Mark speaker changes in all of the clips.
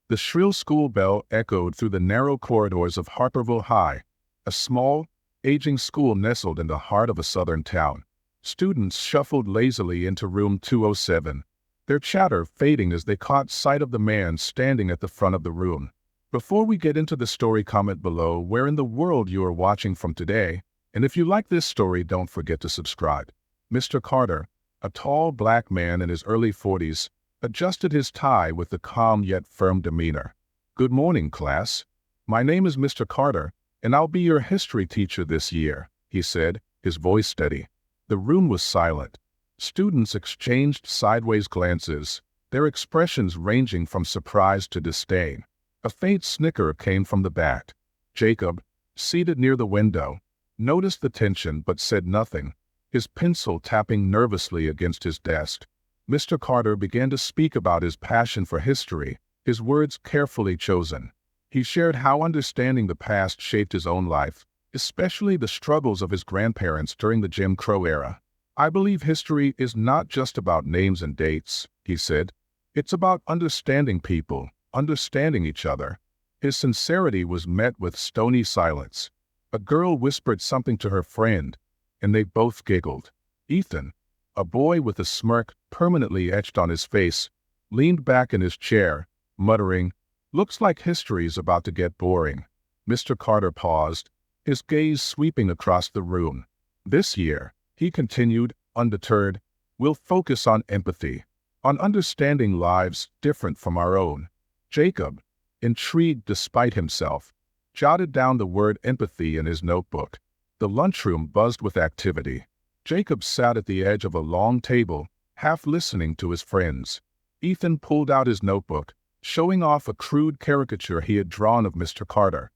Speaker 1: The shrill school bell echoed through the narrow corridors of Harperville High, a small, aging school nestled in the heart of a southern town. Students shuffled lazily into room 207, their chatter fading as they caught sight of the man standing at the front of the room. Before we get into the story, comment below where in the world you are watching from today, and if you like this story, don't forget to subscribe. Mr. Carter, a tall black man in his early 40s, adjusted his tie with a calm yet firm demeanor. "Good morning, class. My name is Mr. Carter, and I'll be your history teacher this year," he said, his voice steady. The room was silent. Students exchanged sideways glances, their expressions ranging from surprise to disdain. A faint snicker came from the back. Jacob, seated near the window, noticed the tension but said nothing, his pencil tapping nervously against his desk. Mr. Carter began to speak about his passion for history, his words carefully chosen. He shared how understanding the past shaped his own life, especially the struggles of his grandparents during the Jim Crow era. "I believe history is not just about names and dates," he said. "It's about understanding people, understanding each other." His sincerity was met with stony silence. A girl whispered something to her friend, and they both giggled. Ethan, a boy with a smirk permanently etched on his face, leaned back in his chair, muttering, "Looks like history's about to get boring." Mr. Carter paused, his gaze sweeping across the room. "This year," he continued, undeterred, "we'll focus on empathy, on understanding lives different from our own." Jacob, intrigued despite himself, jotted down the word empathy in his notebook. The lunchroom buzzed with activity. Jacob sat at the edge of a long table, half listening to his friends. Ethan pulled out his notebook, showing off a crude caricature he had drawn of Mr. Carter.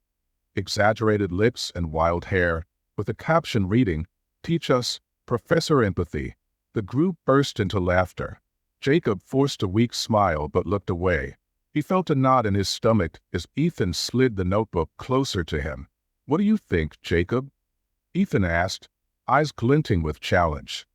Speaker 1: Exaggerated lips and wild hair, with a caption reading, "Teach us, Professor Empathy." The group burst into laughter. Jacob forced a weak smile but looked away. He felt a knot in his stomach as Ethan slid the notebook closer to him. "What do you think, Jacob?" Ethan asked, eyes glinting with challenge.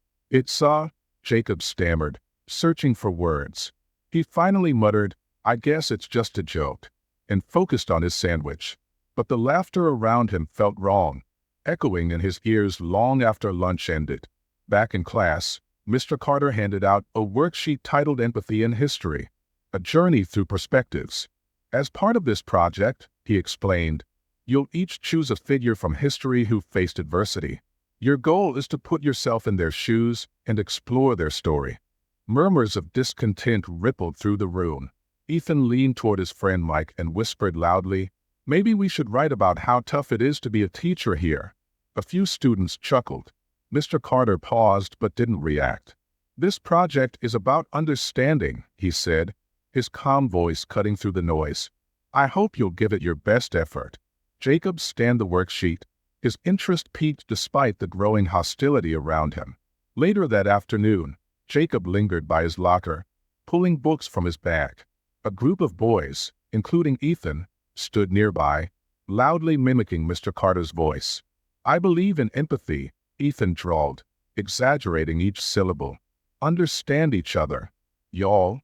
Speaker 1: Jacob stammered, searching for words. He finally muttered, "I guess it's just a joke," and focused on his sandwich. But the laughter around him felt wrong, echoing in his ears long after lunch ended. Back in class, Mr. Carter handed out a worksheet titled Empathy in History, a journey through perspectives. "As part of this project," he explained, "you'll each choose a figure from history who faced adversity. Your goal is to put yourself in their shoes and explore their story." Murmurs of discontent rippled through the room. Ethan leaned toward his friend Mike and whispered loudly, "Maybe we should write about how tough it is to be a teacher here." A few students chuckled. Mr. Carter paused but didn't react. "This project is about understanding," he said, his calm voice cutting through the noise. "I hope you'll give it your best effort." Jacob scanned the worksheet, his interest piqued despite the growing hostility around him. Later that afternoon, Jacob lingered by his locker, pulling books from his bag. A group of boys, including Ethan, stood nearby, loudly mimicking Mr. Carter's voice. "I believe in empathy," Ethan drawled, exaggerating each syllable. "Understand each other, y'all."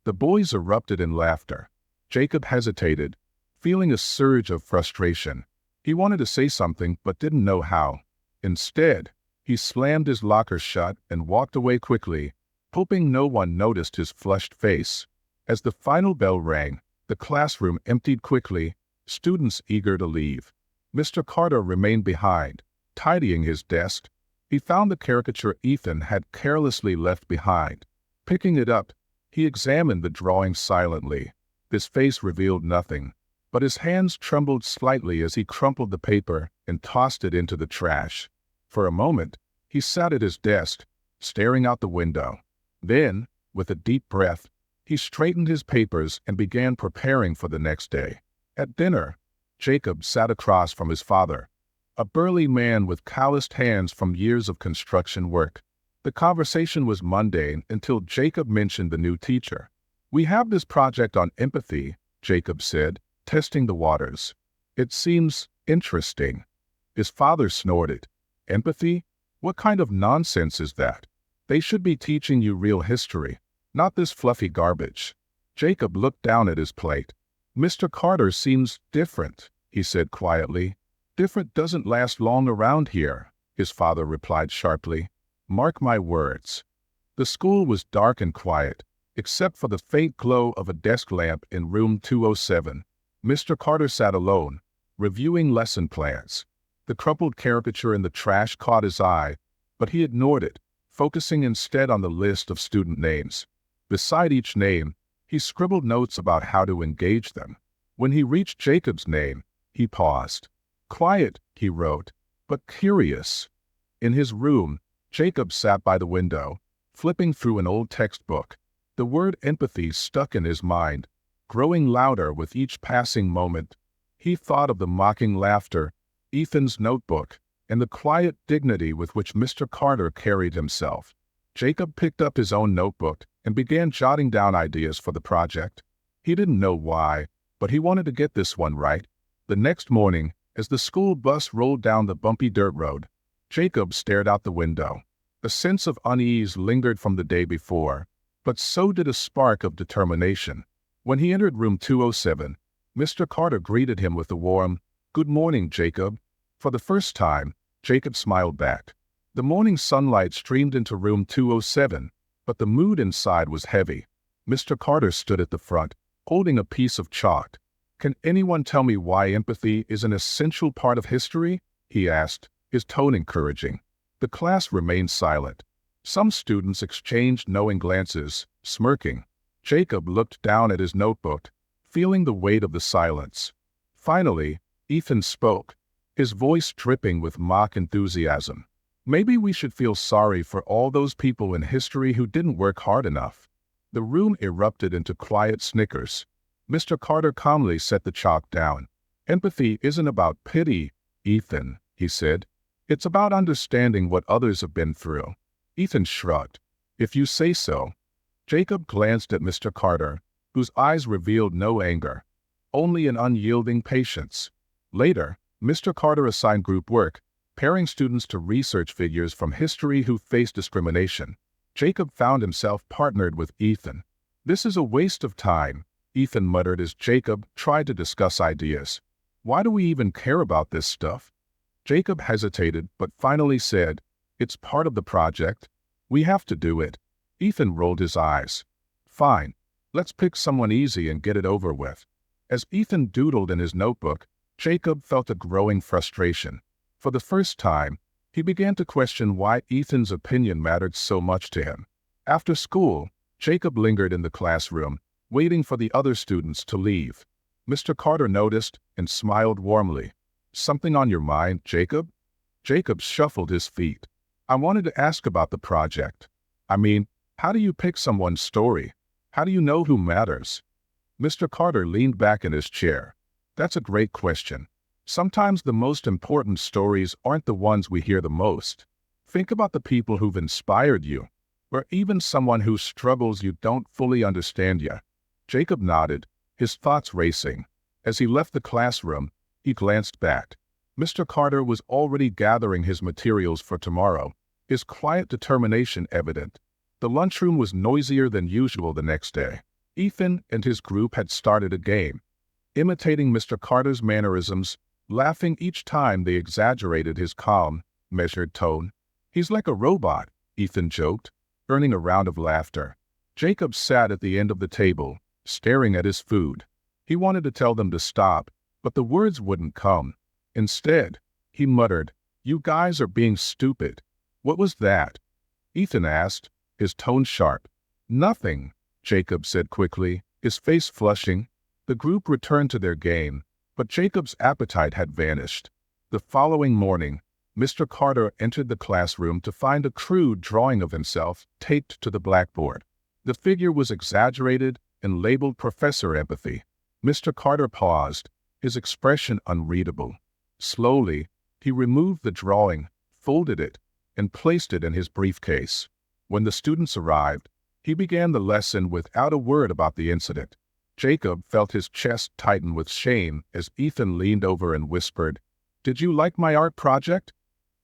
Speaker 1: The boys erupted in laughter. Jacob hesitated, feeling a surge of frustration. He wanted to say something but didn't know how. Instead, he slammed his locker shut and walked away quickly, hoping no one noticed his flushed face. As the final bell rang, the classroom emptied quickly, students eager to leave. Mr. Carter remained behind, tidying his desk. He found the caricature Ethan had carelessly left behind. Picking it up, he examined the drawing silently. His face revealed nothing, but his hands trembled slightly as he crumpled the paper and tossed it into the trash. For a moment, he sat at his desk, staring out the window. Then, with a deep breath, he straightened his papers and began preparing for the next day. At dinner, Jacob sat across from his father, a burly man with calloused hands from years of construction work. The conversation was mundane until Jacob mentioned the new teacher. "We have this project on empathy," Jacob said, testing the waters. "It seems interesting." His father snorted. "Empathy? What kind of nonsense is that? They should be teaching you real history, not this fluffy garbage." Jacob looked down at his plate. "Mr. Carter seems different," he said quietly. "Different doesn't last long around here," his father replied sharply. "Mark my words." The school was dark and quiet, except for the faint glow of a desk lamp in room 207. Mr. Carter sat alone, reviewing lesson plans. The crumpled caricature in the trash caught his eye, but he ignored it, focusing instead on the list of student names. Beside each name, he scribbled notes about how to engage them. When he reached Jacob's name, he paused. "Quiet," he wrote, "but curious." In his room, Jacob sat by the window, flipping through an old textbook. The word empathy stuck in his mind, growing louder with each passing moment. He thought of the mocking laughter, Ethan's notebook, and the quiet dignity with which Mr. Carter carried himself. Jacob picked up his own notebook and began jotting down ideas for the project. He didn't know why, but he wanted to get this one right. The next morning, as the school bus rolled down the bumpy dirt road, Jacob stared out the window. A sense of unease lingered from the day before, but so did a spark of determination. When he entered room 207, Mr. Carter greeted him with a warm, "Good morning, Jacob." For the first time, Jacob smiled back. The morning sunlight streamed into room 207, but the mood inside was heavy. Mr. Carter stood at the front, holding a piece of chalk. "Can anyone tell me why empathy is an essential part of history?" he asked, his tone encouraging. The class remained silent. Some students exchanged knowing glances, smirking. Jacob looked down at his notebook, feeling the weight of the silence. Finally, Ethan spoke, his voice dripping with mock enthusiasm. "Maybe we should feel sorry for all those people in history who didn't work hard enough." The room erupted into quiet snickers. Mr. Carter calmly set the chalk down. "Empathy isn't about pity, Ethan," he said. "It's about understanding what others have been through." Ethan shrugged. "If you say so." Jacob glanced at Mr. Carter, whose eyes revealed no anger, only an unyielding patience. Later, Mr. Carter assigned group work, pairing students to research figures from history who faced discrimination. Jacob found himself partnered with Ethan. "This is a waste of time," Ethan muttered as Jacob tried to discuss ideas. "Why do we even care about this stuff?" Jacob hesitated, but finally said, "It's part of the project. We have to do it." Ethan rolled his eyes. "Fine. Let's pick someone easy and get it over with." As Ethan doodled in his notebook, Jacob felt a growing frustration. For the first time, he began to question why Ethan's opinion mattered so much to him. After school, Jacob lingered in the classroom, waiting for the other students to leave. Mr. Carter noticed and smiled warmly. "Something on your mind, Jacob?" Jacob shuffled his feet. "I wanted to ask about the project. I mean, how do you pick someone's story? How do you know who matters?" Mr. Carter leaned back in his chair. "That's a great question. Sometimes the most important stories aren't the ones we hear the most. Think about the people who've inspired you, or even someone whose struggles you don't fully understand yet." Jacob nodded, his thoughts racing. As he left the classroom, he glanced back. Mr. Carter was already gathering his materials for tomorrow, his quiet determination evident. The lunchroom was noisier than usual the next day. Ethan and his group had started a game, imitating Mr. Carter's mannerisms, laughing each time they exaggerated his calm, measured tone. "He's like a robot," Ethan joked, earning a round of laughter. Jacob sat at the end of the table, staring at his food. He wanted to tell them to stop, but the words wouldn't come. Instead, he muttered, "You guys are being stupid." "What was that?" Ethan asked, his tone sharp. "Nothing," Jacob said quickly, his face flushing. The group returned to their game, but Jacob's appetite had vanished. The following morning, Mr. Carter entered the classroom to find a crude drawing of himself taped to the blackboard. The figure was exaggerated and labeled Professor Empathy. Mr. Carter paused, his expression unreadable. Slowly, he removed the drawing, folded it, and placed it in his briefcase. When the students arrived, he began the lesson without a word about the incident. Jacob felt his chest tighten with shame as Ethan leaned over and whispered, "Did you like my art project?"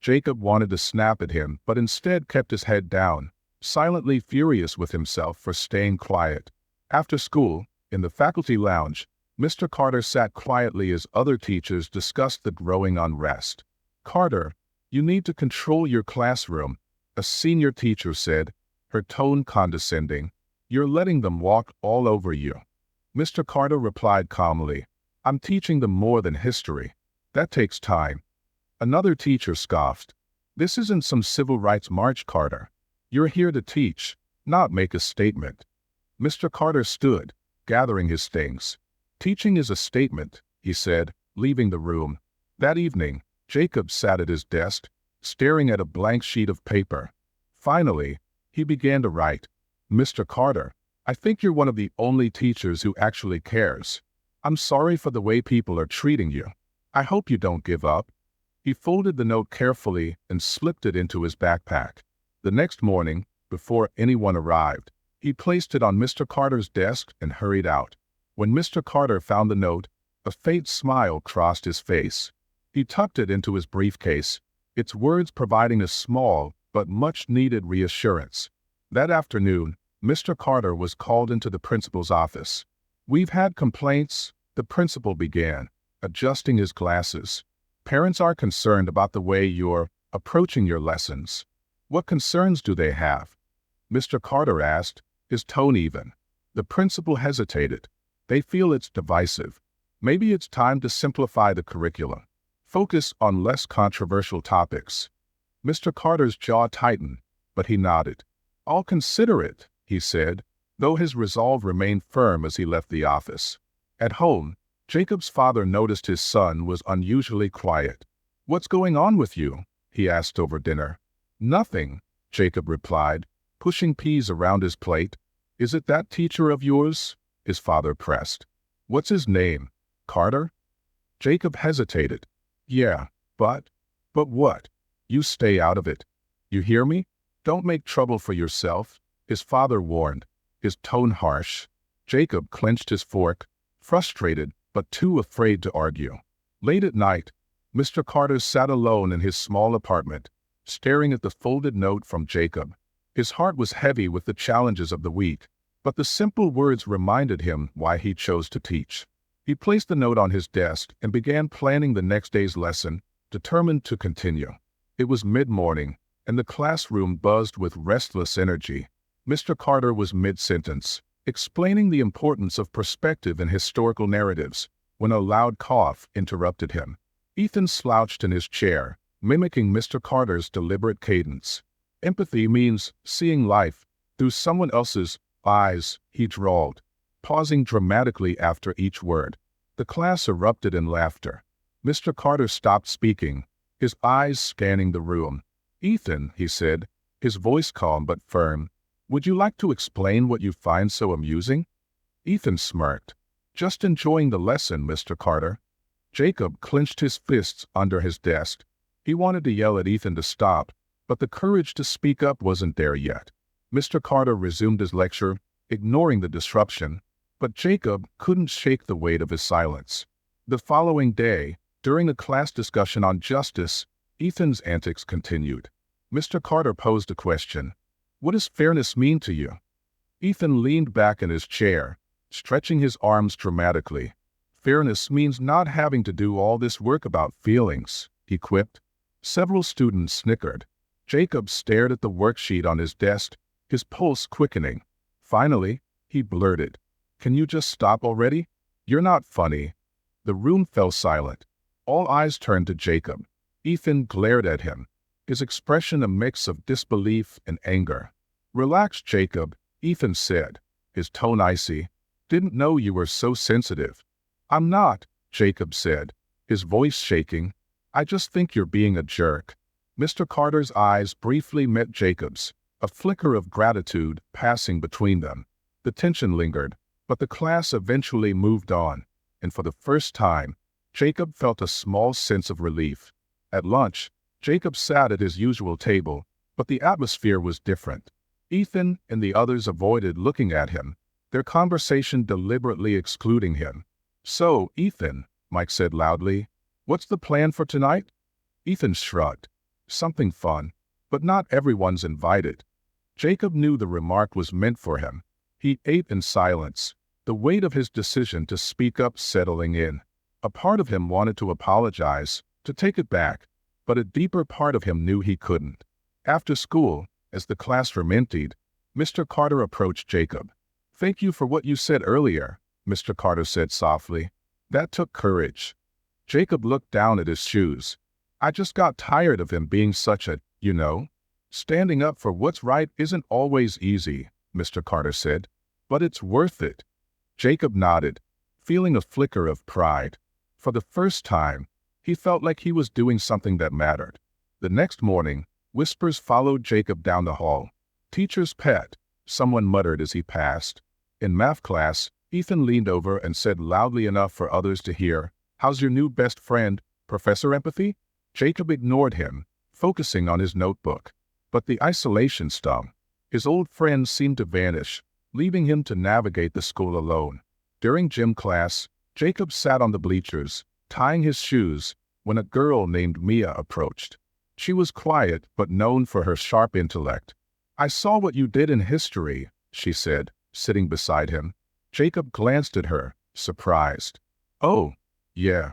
Speaker 1: Jacob wanted to snap at him, but instead kept his head down, silently furious with himself for staying quiet. After school, in the faculty lounge, Mr. Carter sat quietly as other teachers discussed the growing unrest. "Carter, you need to control your classroom," a senior teacher said, her tone condescending. "You're letting them walk all over you." Mr. Carter replied calmly, "I'm teaching them more than history. That takes time." Another teacher scoffed. "This isn't some civil rights march, Carter. You're here to teach, not make a statement." Mr. Carter stood, gathering his things. "Teaching is a statement," he said, leaving the room. That evening, Jacob sat at his desk, staring at a blank sheet of paper. Finally, he began to write. "Mr. Carter, I think you're one of the only teachers who actually cares. I'm sorry for the way people are treating you. I hope you don't give up." He folded the note carefully and slipped it into his backpack. The next morning, before anyone arrived, he placed it on Mr. Carter's desk and hurried out. When Mr. Carter found the note, a faint smile crossed his face. He tucked it into his briefcase, its words providing a small but much-needed reassurance. That afternoon, Mr. Carter was called into the principal's office. "We've had complaints," the principal began, adjusting his glasses. "Parents are concerned about the way you're approaching your lessons." "What concerns do they have?" Mr. Carter asked, his tone even. The principal hesitated. "They feel it's divisive. Maybe it's time to simplify the curriculum. Focus on less controversial topics." Mr. Carter's jaw tightened, but he nodded. "I'll consider it," he said, though his resolve remained firm as he left the office. At home, Jacob's father noticed his son was unusually quiet. "What's going on with you?" he asked over dinner. "Nothing," Jacob replied, pushing peas around his plate. "Is it that teacher of yours?" his father pressed. "What's his name? Carter?" Jacob hesitated. "Yeah, but what?" "You stay out of it. You hear me? Don't make trouble for yourself," his father warned, his tone harsh. Jacob clenched his fork, frustrated but too afraid to argue. Late at night, Mr. Carter sat alone in his small apartment, staring at the folded note from Jacob. His heart was heavy with the challenges of the week, but the simple words reminded him why he chose to teach. He placed the note on his desk and began planning the next day's lesson, determined to continue. It was mid-morning, and the classroom buzzed with restless energy. Mr. Carter was mid-sentence, explaining the importance of perspective in historical narratives, when a loud cough interrupted him. Ethan slouched in his chair, mimicking Mr. Carter's deliberate cadence. "Empathy means seeing life through someone else's eyes," he drawled, pausing dramatically after each word. The class erupted in laughter. Mr. Carter stopped speaking, his eyes scanning the room. "Ethan," he said, his voice calm but firm, "would you like to explain what you find so amusing?" Ethan smirked. "Just enjoying the lesson, Mr. Carter." Jacob clenched his fists under his desk. He wanted to yell at Ethan to stop, but the courage to speak up wasn't there yet. Mr. Carter resumed his lecture, ignoring the disruption, but Jacob couldn't shake the weight of his silence. The following day, during a class discussion on justice, Ethan's antics continued. Mr. Carter posed a question. "What does fairness mean to you?" Ethan leaned back in his chair, stretching his arms dramatically. "Fairness means not having to do all this work about feelings," he quipped. Several students snickered. Jacob stared at the worksheet on his desk, his pulse quickening. Finally, he blurted, "Can you just stop already? You're not funny." The room fell silent. All eyes turned to Jacob. Ethan glared at him, his expression a mix of disbelief and anger. "Relax, Jacob," Ethan said, his tone icy. "Didn't know you were so sensitive." "I'm not," Jacob said, his voice shaking. "I just think you're being a jerk." Mr. Carter's eyes briefly met Jacob's, a flicker of gratitude passing between them. The tension lingered, but the class eventually moved on, and for the first time, Jacob felt a small sense of relief. At lunch, Jacob sat at his usual table, but the atmosphere was different. Ethan and the others avoided looking at him, their conversation deliberately excluding him. "So, Ethan," Mike said loudly, "what's the plan for tonight?" Ethan shrugged. "Something fun, but not everyone's invited." Jacob knew the remark was meant for him. He ate in silence, the weight of his decision to speak up settling in. A part of him wanted to apologize, to take it back, but a deeper part of him knew he couldn't. After school, as the classroom emptied, Mr. Carter approached Jacob. "Thank you for what you said earlier," Mr. Carter said softly. "That took courage." Jacob looked down at his shoes. "I just got tired of him being such a, standing up for what's right isn't always easy," Mr. Carter said, "but it's worth it." Jacob nodded, feeling a flicker of pride. For the first time, he felt like he was doing something that mattered. The next morning, whispers followed Jacob down the hall. "Teacher's pet," someone muttered as he passed. In math class, Ethan leaned over and said loudly enough for others to hear, "How's your new best friend, Professor Empathy?" Jacob ignored him, focusing on his notebook. But the isolation stung. His old friends seemed to vanish, leaving him to navigate the school alone. During gym class, Jacob sat on the bleachers, tying his shoes, when a girl named Mia approached. She was quiet but known for her sharp intellect. "I saw what you did in history," she said, sitting beside him. Jacob glanced at her, surprised. "Oh, yeah.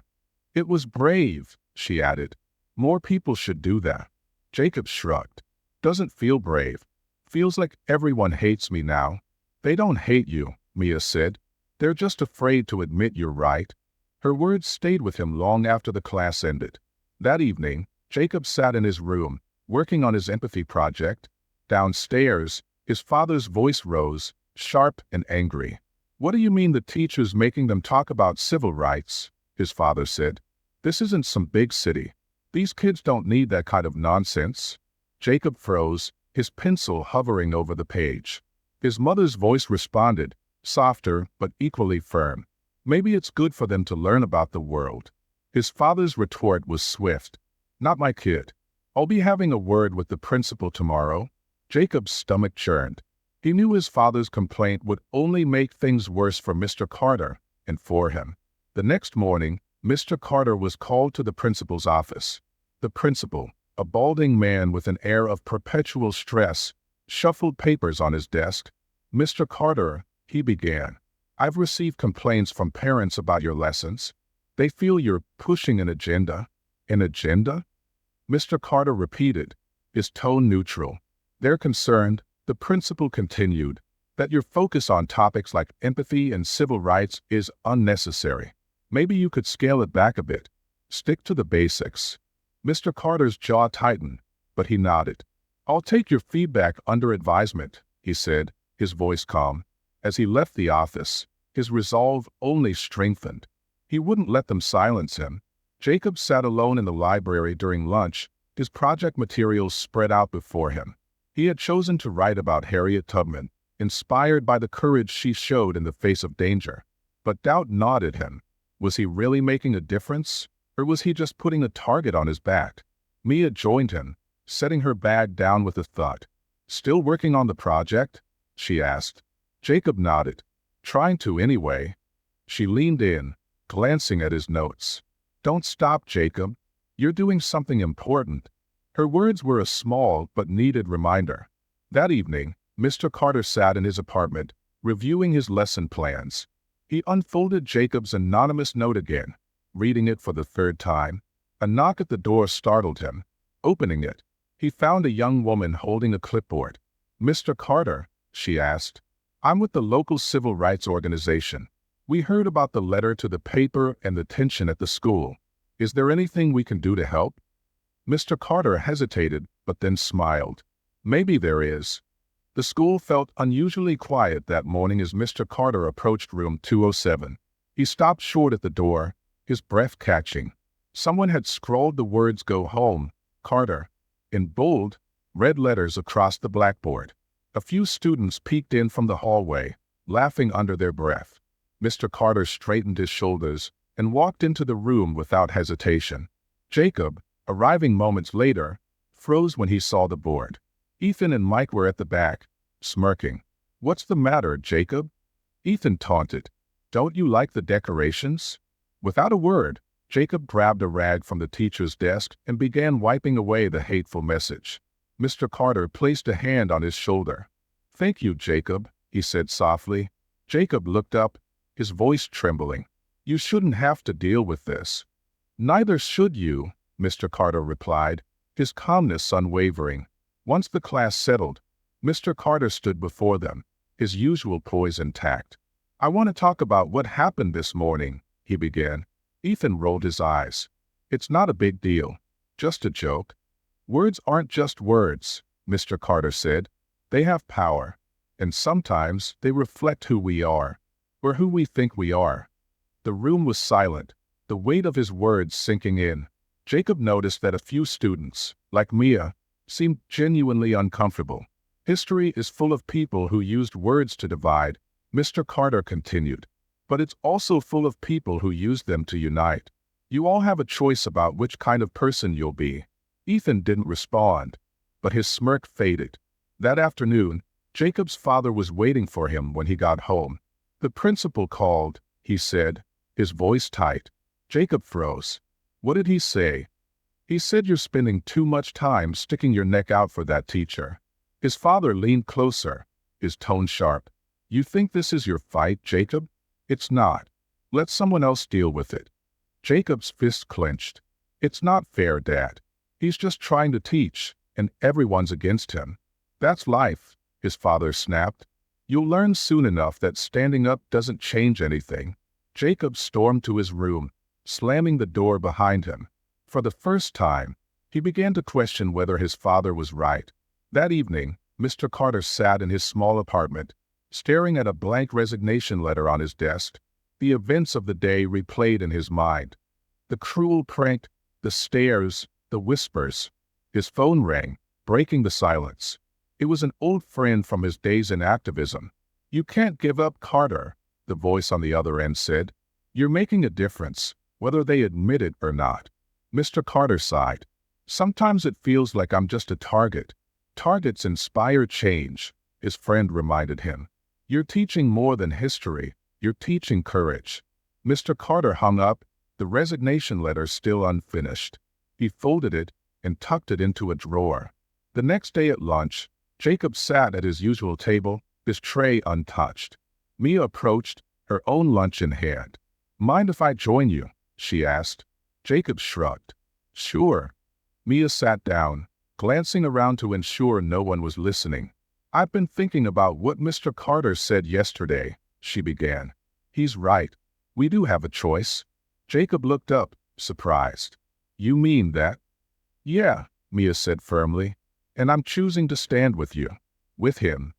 Speaker 1: It was brave," she added. "More people should do that." Jacob shrugged. "Doesn't feel brave. Feels like everyone hates me now." "They don't hate you," Mia said. "They're just afraid to admit you're right." Her words stayed with him long after the class ended. That evening, Jacob sat in his room, working on his empathy project. Downstairs, his father's voice rose, sharp and angry. "What do you mean the teacher's making them talk about civil rights?" his father said. "This isn't some big city. These kids don't need that kind of nonsense." Jacob froze, his pencil hovering over the page. His mother's voice responded, softer but equally firm. "Maybe it's good for them to learn about the world." His father's retort was swift. "Not my kid. I'll be having a word with the principal tomorrow." Jacob's stomach churned. He knew his father's complaint would only make things worse for Mr. Carter and for him. The next morning, Mr. Carter was called to the principal's office. The principal, a balding man with an air of perpetual stress, shuffled papers on his desk. "Mr. Carter," he began, "I've received complaints from parents about your lessons. They feel you're pushing an agenda." "An agenda?" Mr. Carter repeated, his tone neutral. "They're concerned," the principal continued, "that your focus on topics like empathy and civil rights is unnecessary. Maybe you could scale it back a bit. Stick to the basics." Mr. Carter's jaw tightened, but he nodded. "I'll take your feedback under advisement," he said, his voice calm. As he left the office, his resolve only strengthened. He wouldn't let them silence him. Jacob sat alone in the library during lunch, his project materials spread out before him. He had chosen to write about Harriet Tubman, inspired by the courage she showed in the face of danger. But doubt gnawed at him. Was he really making a difference, or was he just putting a target on his back? Mia joined him, setting her bag down with a thud. "Still working on the project?" she asked. Jacob nodded. "Trying to anyway." She leaned in, glancing at his notes. "Don't stop, Jacob. You're doing something important." Her words were a small but needed reminder. That evening, Mr. Carter sat in his apartment, reviewing his lesson plans. He unfolded Jacob's anonymous note again, reading it for the third time. A knock at the door startled him. Opening it, he found a young woman holding a clipboard. "Mr. Carter," she asked, "I'm with the local civil rights organization. We heard about the letter to the paper and the tension at the school. Is there anything we can do to help?" Mr. Carter hesitated, but then smiled. "Maybe there is." The school felt unusually quiet that morning as Mr. Carter approached room 207. He stopped short at the door, his breath catching. Someone had scrawled the words "Go home, Carter," in bold, red letters across the blackboard. A few students peeked in from the hallway, laughing under their breath. Mr. Carter straightened his shoulders and walked into the room without hesitation. Jacob, arriving moments later, froze when he saw the board. Ethan and Mike were at the back, smirking. "What's the matter, Jacob?" Ethan taunted. "Don't you like the decorations?" Without a word, Jacob grabbed a rag from the teacher's desk and began wiping away the hateful message. Mr. Carter placed a hand on his shoulder. "Thank you, Jacob," he said softly. Jacob looked up, his voice trembling. "You shouldn't have to deal with this." "Neither should you," Mr. Carter replied, his calmness unwavering. Once the class settled, Mr. Carter stood before them, his usual poise intact. "I want to talk about what happened this morning," he began. Ethan rolled his eyes. "It's not a big deal. Just a joke." "Words aren't just words," Mr. Carter said. "They have power, and sometimes they reflect who we are, or who we think we are." The room was silent, the weight of his words sinking in. Jacob noticed that a few students, like Mia, seemed genuinely uncomfortable. "History is full of people who used words to divide," Mr. Carter continued. "But it's also full of people who used them to unite. You all have a choice about which kind of person you'll be." Ethan didn't respond, but his smirk faded. That afternoon, Jacob's father was waiting for him when he got home. "The principal called," he said, his voice tight. Jacob froze. "What did he say?" "He said you're spending too much time sticking your neck out for that teacher." His father leaned closer, his tone sharp. "You think this is your fight, Jacob? It's not. Let someone else deal with it." Jacob's fist clenched. "It's not fair, Dad. He's just trying to teach, and everyone's against him." "That's life," his father snapped. "You'll learn soon enough that standing up doesn't change anything." Jacob stormed to his room, slamming the door behind him. For the first time, he began to question whether his father was right. That evening, Mr. Carter sat in his small apartment, staring at a blank resignation letter on his desk. The events of the day replayed in his mind. The cruel prank, the stares, the whispers. His phone rang, breaking the silence. It was an old friend from his days in activism. "You can't give up, Carter," the voice on the other end said. "You're making a difference, whether they admit it or not." Mr. Carter sighed. "Sometimes it feels like I'm just a target." "Targets inspire change," his friend reminded him. "You're teaching more than history. You're teaching courage." Mr. Carter hung up, the resignation letter still unfinished. He folded it and tucked it into a drawer. The next day at lunch, Jacob sat at his usual table, his tray untouched. Mia approached, her own lunch in hand. "Mind if I join you?" she asked. Jacob shrugged. "Sure." Mia sat down, glancing around to ensure no one was listening. "I've been thinking about what Mr. Carter said yesterday," she began. "He's right. We do have a choice." Jacob looked up, surprised. "You mean that?" "Yeah," Mia said firmly. "And I'm choosing to stand with you." With him.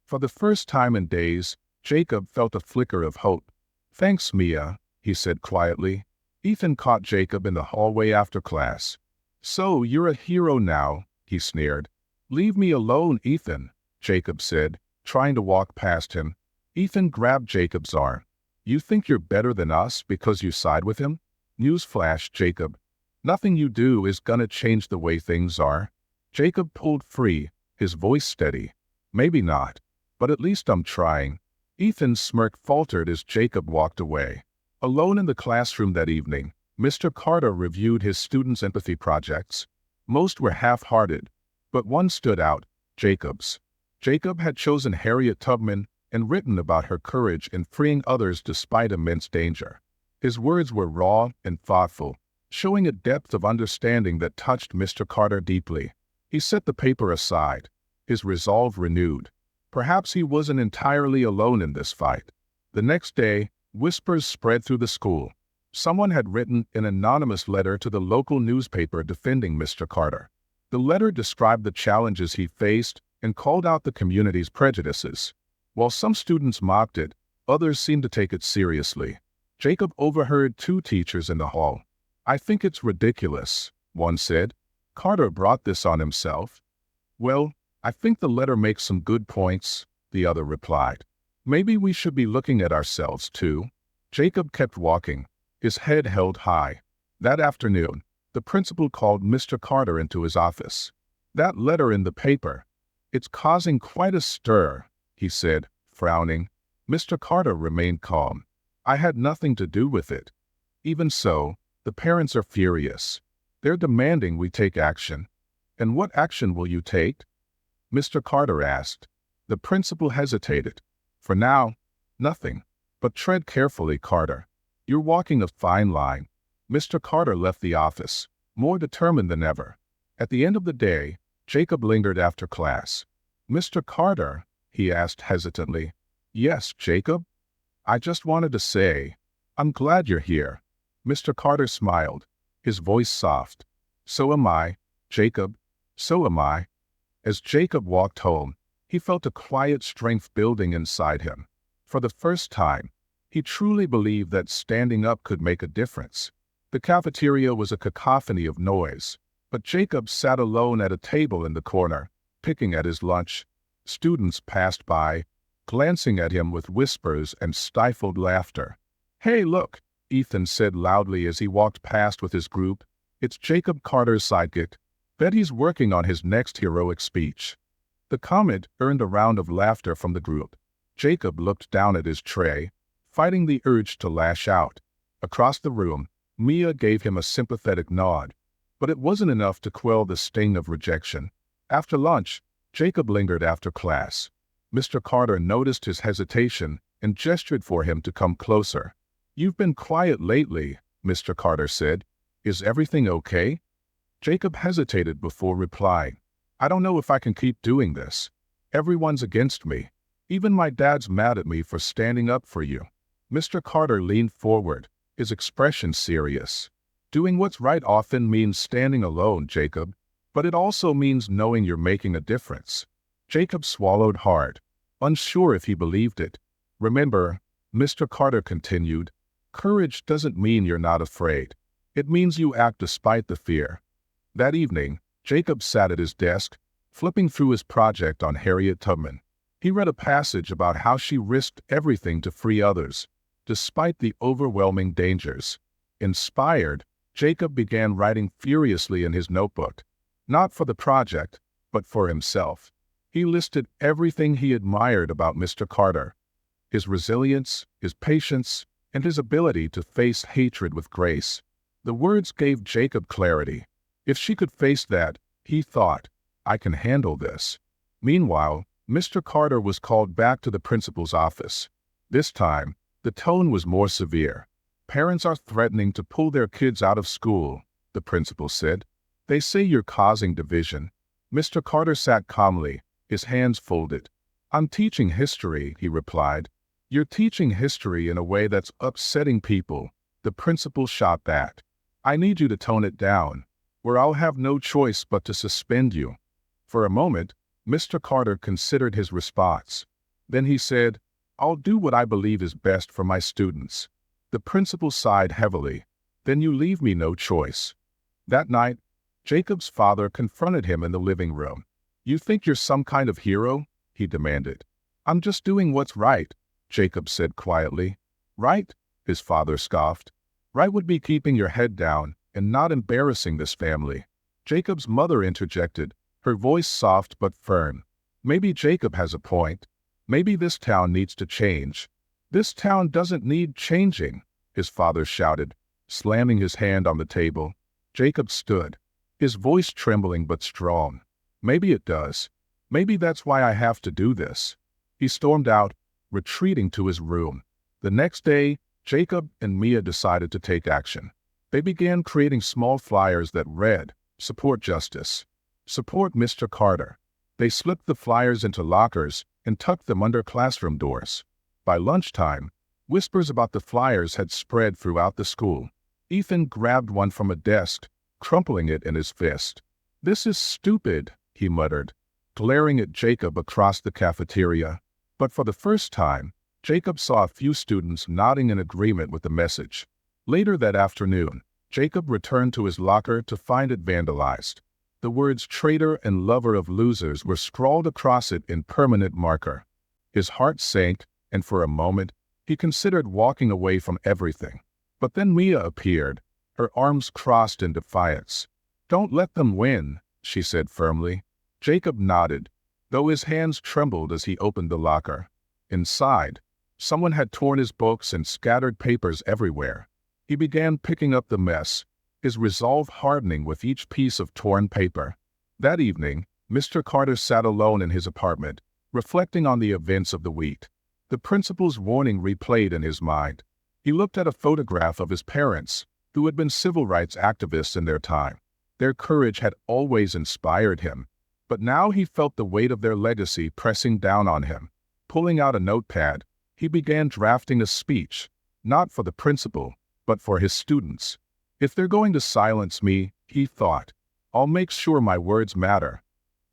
Speaker 1: For the first time in days, Jacob felt a flicker of hope. "Thanks, Mia," he said quietly. Ethan caught Jacob in the hallway after class. "So you're a hero now," he sneered. "Leave me alone, Ethan," Jacob said, trying to walk past him. Ethan grabbed Jacob's arm. "You think you're better than us because you side with him? Newsflash, Jacob. Nothing you do is gonna change the way things are." Jacob pulled free, his voice steady. "Maybe not, but at least I'm trying." Ethan's smirk faltered as Jacob walked away. Alone in the classroom that evening, Mr. Carter reviewed his students' empathy projects. Most were half-hearted, but one stood out, Jacob's. Jacob had chosen Harriet Tubman and written about her courage in freeing others despite immense danger. His words were raw and thoughtful, showing a depth of understanding that touched Mr. Carter deeply. He set the paper aside, his resolve renewed. Perhaps he wasn't entirely alone in this fight. The next day, whispers spread through the school. Someone had written an anonymous letter to the local newspaper defending Mr. Carter. The letter described the challenges he faced and called out the community's prejudices. While some students mocked it, others seemed to take it seriously. Jacob overheard two teachers in the hall. "I think it's ridiculous," one said. "Carter brought this on himself." "Well, I think the letter makes some good points," the other replied. "Maybe we should be looking at ourselves too." Jacob kept walking, his head held high. That afternoon, the principal called Mr. Carter into his office. "That letter in the paper, it's causing quite a stir," he said, frowning. Mr. Carter remained calm. "I had nothing to do with it." "Even so, the parents are furious. They're demanding we take action." "And what action will you take?" Mr. Carter asked. The principal hesitated. "For now, Nothing. But tread carefully, Carter. You're walking a fine line. Mr. Carter left the office, more determined than ever. At the end of the day, Jacob lingered after class. "Mr. Carter?" he asked hesitantly. "Yes, Jacob? I just wanted to say, I'm glad you're here." Mr. Carter smiled, his voice soft. "So am I, Jacob. So am I." As Jacob walked home, he felt a quiet strength building inside him. For the first time, he truly believed that standing up could make a difference. The cafeteria was a cacophony of noise, but Jacob sat alone at a table in the corner, picking at his lunch. Students passed by, glancing at him with whispers and stifled laughter. "Hey, look," Ethan said loudly as he walked past with his group. "It's Jacob Carter's sidekick. Bet he's working on his next heroic speech." The comment earned a round of laughter from the group. Jacob looked down at his tray, fighting the urge to lash out. Across the room, Mia gave him a sympathetic nod, but it wasn't enough to quell the sting of rejection. After lunch, Jacob lingered after class. Mr. Carter noticed his hesitation and gestured for him to come closer. "You've been quiet lately," Mr. Carter said. "Is everything okay?" Jacob hesitated before replying. "I don't know if I can keep doing this. Everyone's against me. Even my dad's mad at me for standing up for you." Mr. Carter leaned forward, his expression serious. "Doing what's right often means standing alone, Jacob, but it also means knowing you're making a difference." Jacob swallowed hard, unsure if he believed it. "Remember," Mr. Carter continued, "courage doesn't mean you're not afraid. It means you act despite the fear." That evening, Jacob sat at his desk, flipping through his project on Harriet Tubman. He read a passage about how she risked everything to free others, despite the overwhelming dangers. Inspired, Jacob began writing furiously in his notebook, not for the project, but for himself. He listed everything he admired about Mr. Carter: his resilience, his patience, and his ability to face hatred with grace. The words gave Jacob clarity. If she could face that, he thought, I can handle this. Meanwhile, Mr. Carter was called back to the principal's office. This time, the tone was more severe. "Parents are threatening to pull their kids out of school," the principal said. "They say you're causing division." Mr. Carter sat calmly, his hands folded. "I'm teaching history," he replied. "You're teaching history in a way that's upsetting people," the principal shot back. "I need you to tone it down, or I'll have no choice but to suspend you." For a moment, Mr. Carter considered his response. Then he said, "I'll do what I believe is best for my students." The principal sighed heavily. "Then you leave me no choice." That night, Jacob's father confronted him in the living room. "You think you're some kind of hero?" he demanded. "I'm just doing what's right," Jacob said quietly. "Right?" his father scoffed. "Right would be keeping your head down and not embarrassing this family." Jacob's mother interjected, her voice soft but firm. "Maybe Jacob has a point. Maybe this town needs to change." "This town doesn't need changing," his father shouted, slamming his hand on the table. Jacob stood, his voice trembling but strong. "Maybe it does. Maybe that's why I have to do this." He stormed out, retreating to his room. The next day, Jacob and Mia decided to take action. They began creating small flyers that read, "Support justice. Support Mr. Carter." They slipped the flyers into lockers and tucked them under classroom doors. By lunchtime, whispers about the flyers had spread throughout the school. Ethan grabbed one from a desk, crumpling it in his fist. "This is stupid," he muttered, glaring at Jacob across the cafeteria. But for the first time, Jacob saw a few students nodding in agreement with the message. Later that afternoon, Jacob returned to his locker to find it vandalized. The words "traitor" and "lover of losers" were scrawled across it in permanent marker. His heart sank, and for a moment, he considered walking away from everything. But then Mia appeared, her arms crossed in defiance. "Don't let them win," she said firmly. Jacob nodded, though his hands trembled as he opened the locker. Inside, someone had torn his books and scattered papers everywhere. He began picking up the mess, his resolve hardening with each piece of torn paper. That evening, Mr. Carter sat alone in his apartment, reflecting on the events of the week. The principal's warning replayed in his mind. He looked at a photograph of his parents, who had been civil rights activists in their time. Their courage had always inspired him, but now he felt the weight of their legacy pressing down on him. Pulling out a notepad, he began drafting a speech, not for the principal, but for his students. If they're going to silence me, he thought, I'll make sure my words matter.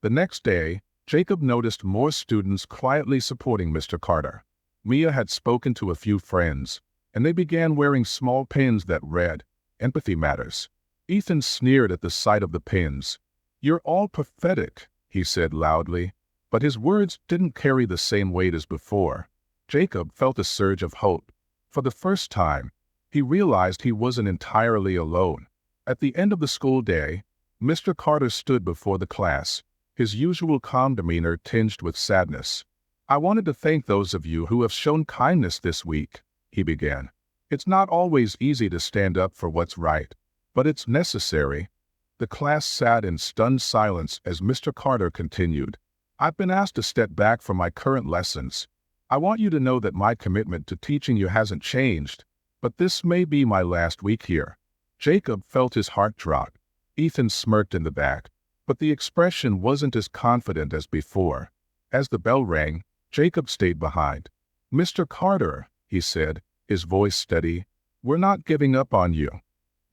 Speaker 1: The next day, Jacob noticed more students quietly supporting Mr. Carter. Mia had spoken to a few friends, and they began wearing small pins that read, "Empathy Matters." Ethan sneered at the sight of the pins. "You're all pathetic," he said loudly, but his words didn't carry the same weight as before. Jacob felt a surge of hope. For the first time, he realized he wasn't entirely alone. At the end of the school day, Mr. Carter stood before the class, his usual calm demeanor tinged with sadness. "I wanted to thank those of you who have shown kindness this week," he began. "It's not always easy to stand up for what's right, but it's necessary." The class sat in stunned silence as Mr. Carter continued. "I've been asked to step back from my current lessons. I want you to know that my commitment to teaching you hasn't changed, but this may be my last week here." Jacob felt his heart drop. Ethan smirked in the back, but the expression wasn't as confident as before. As the bell rang, Jacob stayed behind. "Mr. Carter," he said, his voice steady, "we're not giving up on you."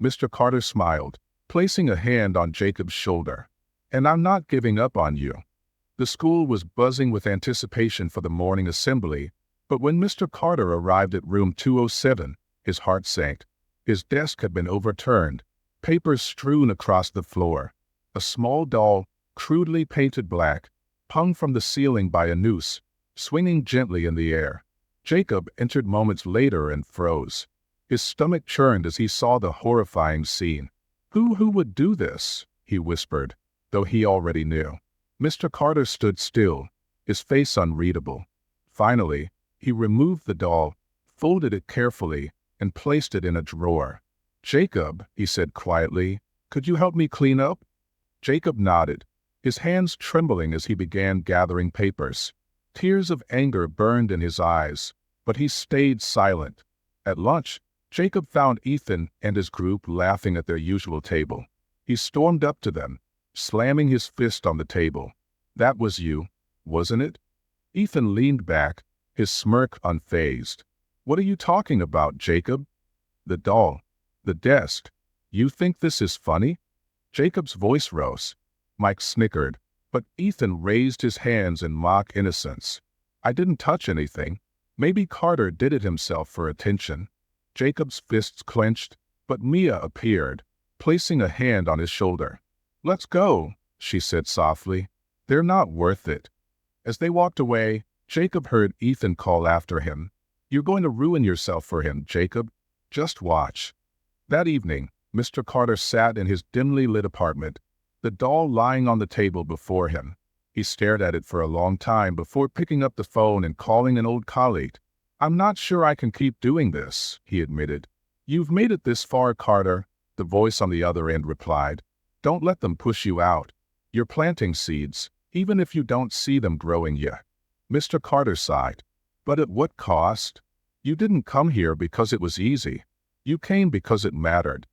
Speaker 1: Mr. Carter smiled, placing a hand on Jacob's shoulder. "And I'm not giving up on you." The school was buzzing with anticipation for the morning assembly, but when Mr. Carter arrived at room 207, his heart sank. His desk had been overturned, papers strewn across the floor. A small doll, crudely painted black, hung from the ceiling by a noose, swinging gently in the air. Jacob entered moments later and froze. His stomach churned as he saw the horrifying scene. Who would do this?" he whispered, though he already knew. Mr. Carter stood still, his face unreadable. Finally, he removed the doll, folded it carefully, and placed it in a drawer. "Jacob," he said quietly, "could you help me clean up?" Jacob nodded, his hands trembling as he began gathering papers. Tears of anger burned in his eyes, but he stayed silent. At lunch, Jacob found Ethan and his group laughing at their usual table. He stormed up to them, slamming his fist on the table. "That was you, wasn't it?" Ethan leaned back, his smirk unfazed. "What are you talking about, Jacob?" "The doll. The desk. You think this is funny?" Jacob's voice rose. Mike snickered, but Ethan raised his hands in mock innocence. "I didn't touch anything. Maybe Carter did it himself for attention." Jacob's fists clenched, but Mia appeared, placing a hand on his shoulder. "Let's go," she said softly. "They're not worth it." As they walked away, Jacob heard Ethan call after him. "You're going to ruin yourself for him, Jacob. Just watch." That evening, Mr. Carter sat in his dimly lit apartment, the doll lying on the table before him. He stared at it for a long time before picking up the phone and calling an old colleague. "I'm not sure I can keep doing this," he admitted. "You've made it this far, Carter," the voice on the other end replied. "Don't let them push you out. You're planting seeds, even if you don't see them growing yet." Mr. Carter sighed. "But at what cost? You didn't come here because it was easy. You came because it mattered."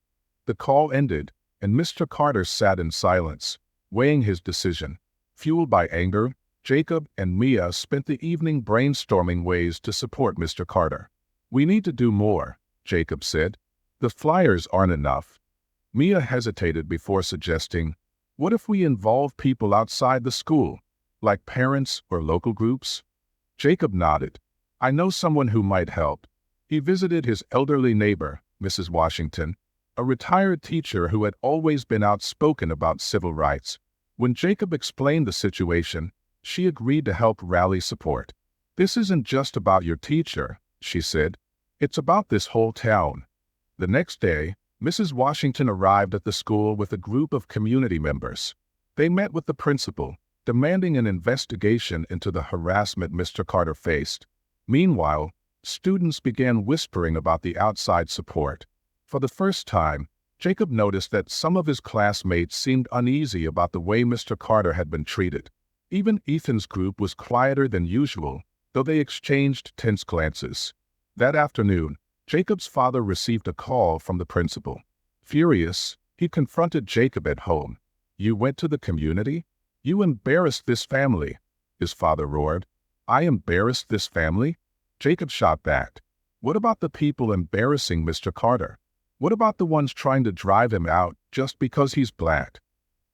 Speaker 1: The call ended, and Mr. Carter sat in silence, weighing his decision. Fueled by anger, Jacob and Mia spent the evening brainstorming ways to support Mr. Carter. "We need to do more," Jacob said. "The flyers aren't enough." Mia hesitated before suggesting, "What if we involve people outside the school, like parents or local groups?" Jacob nodded. "I know someone who might help." He visited his elderly neighbor, Mrs. Washington, a retired teacher who had always been outspoken about civil rights. When Jacob explained the situation, she agreed to help rally support. "This isn't just about your teacher," she said. "It's about this whole town." The next day, Mrs. Washington arrived at the school with a group of community members. They met with the principal, demanding an investigation into the harassment Mr. Carter faced. Meanwhile, students began whispering about the outside support. For the first time, Jacob noticed that some of his classmates seemed uneasy about the way Mr. Carter had been treated. Even Ethan's group was quieter than usual, though they exchanged tense glances. That afternoon, Jacob's father received a call from the principal. Furious, he confronted Jacob at home. "You went to the community? You embarrassed this family," his father roared. "I embarrassed this family?" Jacob shot back. "What about the people embarrassing Mr. Carter? What about the ones trying to drive him out just because he's black?"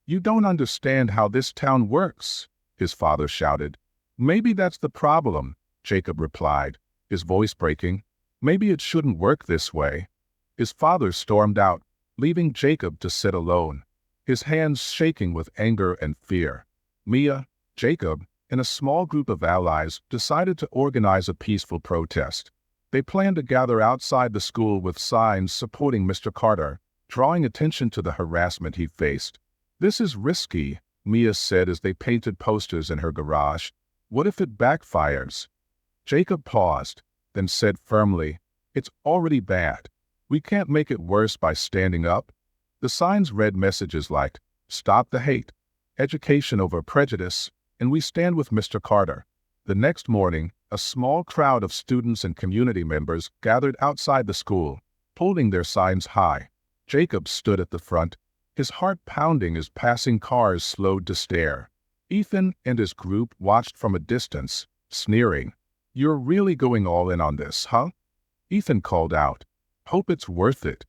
Speaker 1: "You don't understand how this town works," his father shouted. "Maybe that's the problem," Jacob replied, his voice breaking. "Maybe it shouldn't work this way." His father stormed out, leaving Jacob to sit alone, his hands shaking with anger and fear. Mia, Jacob, and a small group of allies decided to organize a peaceful protest. They planned to gather outside the school with signs supporting Mr. Carter, drawing attention to the harassment he faced. "This is risky," Mia said as they painted posters in her garage. "What if it backfires?" Jacob paused, then said firmly, "It's already bad. We can't make it worse by standing up." The signs read messages like, "Stop the hate," "Education over prejudice," and "We stand with Mr. Carter." The next morning, a small crowd of students and community members gathered outside the school, holding their signs high. Jacob stood at the front, his heart pounding as passing cars slowed to stare. Ethan and his group watched from a distance, sneering. "You're really going all in on this, huh?" Ethan called out. "Hope it's worth it."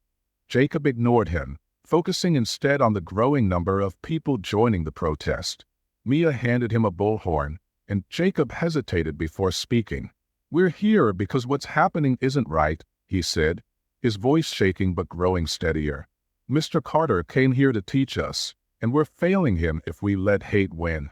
Speaker 1: Jacob ignored him, focusing instead on the growing number of people joining the protest. Mia handed him a bullhorn, and Jacob hesitated before speaking. "We're here because what's happening isn't right," he said, his voice shaking but growing steadier. "Mr. Carter came here to teach us, and we're failing him if we let hate win."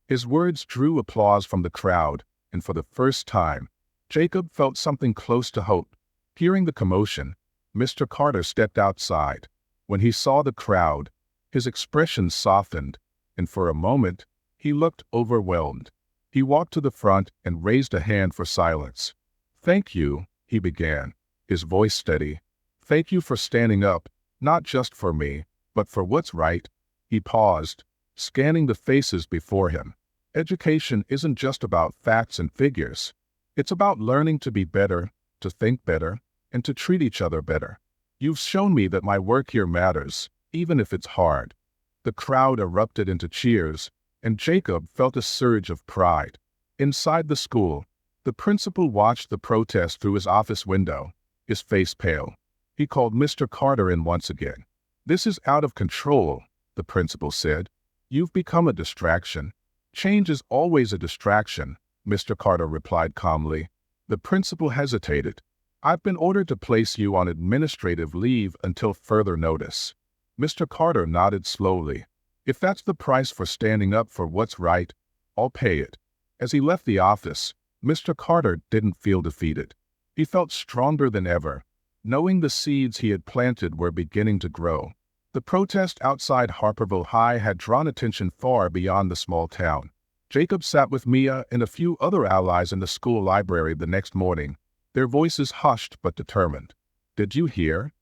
Speaker 1: His words drew applause from the crowd, and for the first time, Jacob felt something close to hope. Hearing the commotion, Mr. Carter stepped outside. When he saw the crowd, his expression softened, and for a moment, he looked overwhelmed. He walked to the front and raised a hand for silence. "Thank you," he began, his voice steady. "Thank you for standing up, not just for me, but for what's right." He paused, scanning the faces before him. Education isn't just about facts and figures. It's about learning to be better, to think better, and to treat each other better. "You've shown me that my work here matters, even if it's hard." The crowd erupted into cheers, and Jacob felt a surge of pride. Inside the school, the principal watched the protest through his office window, his face pale. He called Mr. Carter in once again. "This is out of control," the principal said. "You've become a distraction." "Change is always a distraction," Mr. Carter replied calmly. The principal hesitated. "I've been ordered to place you on administrative leave until further notice." Mr. Carter nodded slowly. "If that's the price for standing up for what's right, I'll pay it." As he left the office, Mr. Carter didn't feel defeated. He felt stronger than ever, knowing the seeds he had planted were beginning to grow. The protest outside Harperville High had drawn attention far beyond the small town. Jacob sat with Mia and a few other allies in the school library the next morning, their voices hushed but determined. "Did you hear?"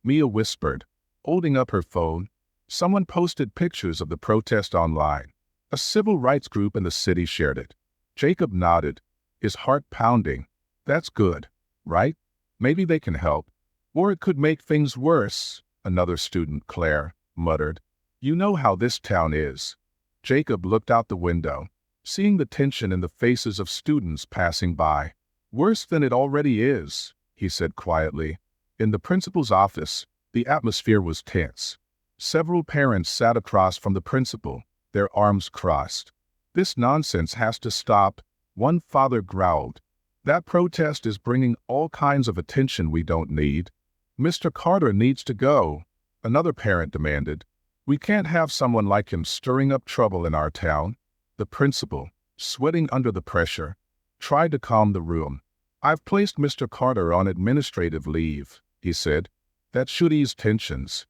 Speaker 1: Mia whispered, holding up her phone. "Someone posted pictures of the protest online. A civil rights group in the city shared it." Jacob nodded, his heart pounding. "That's good, right? Maybe they can help. Or it could make things worse," another student, Claire, muttered. "You know how this town is." Jacob looked out the window, seeing the tension in the faces of students passing by. "Worse than it already is," he said quietly. In the principal's office, the atmosphere was tense. Several parents sat across from the principal, their arms crossed. "This nonsense has to stop," one father growled. "That protest is bringing all kinds of attention we don't need." "Mr. Carter needs to go," another parent demanded. "We can't have someone like him stirring up trouble in our town." The principal, sweating under the pressure, tried to calm the room. "I've placed Mr. Carter on administrative leave," he said. "That should ease tensions."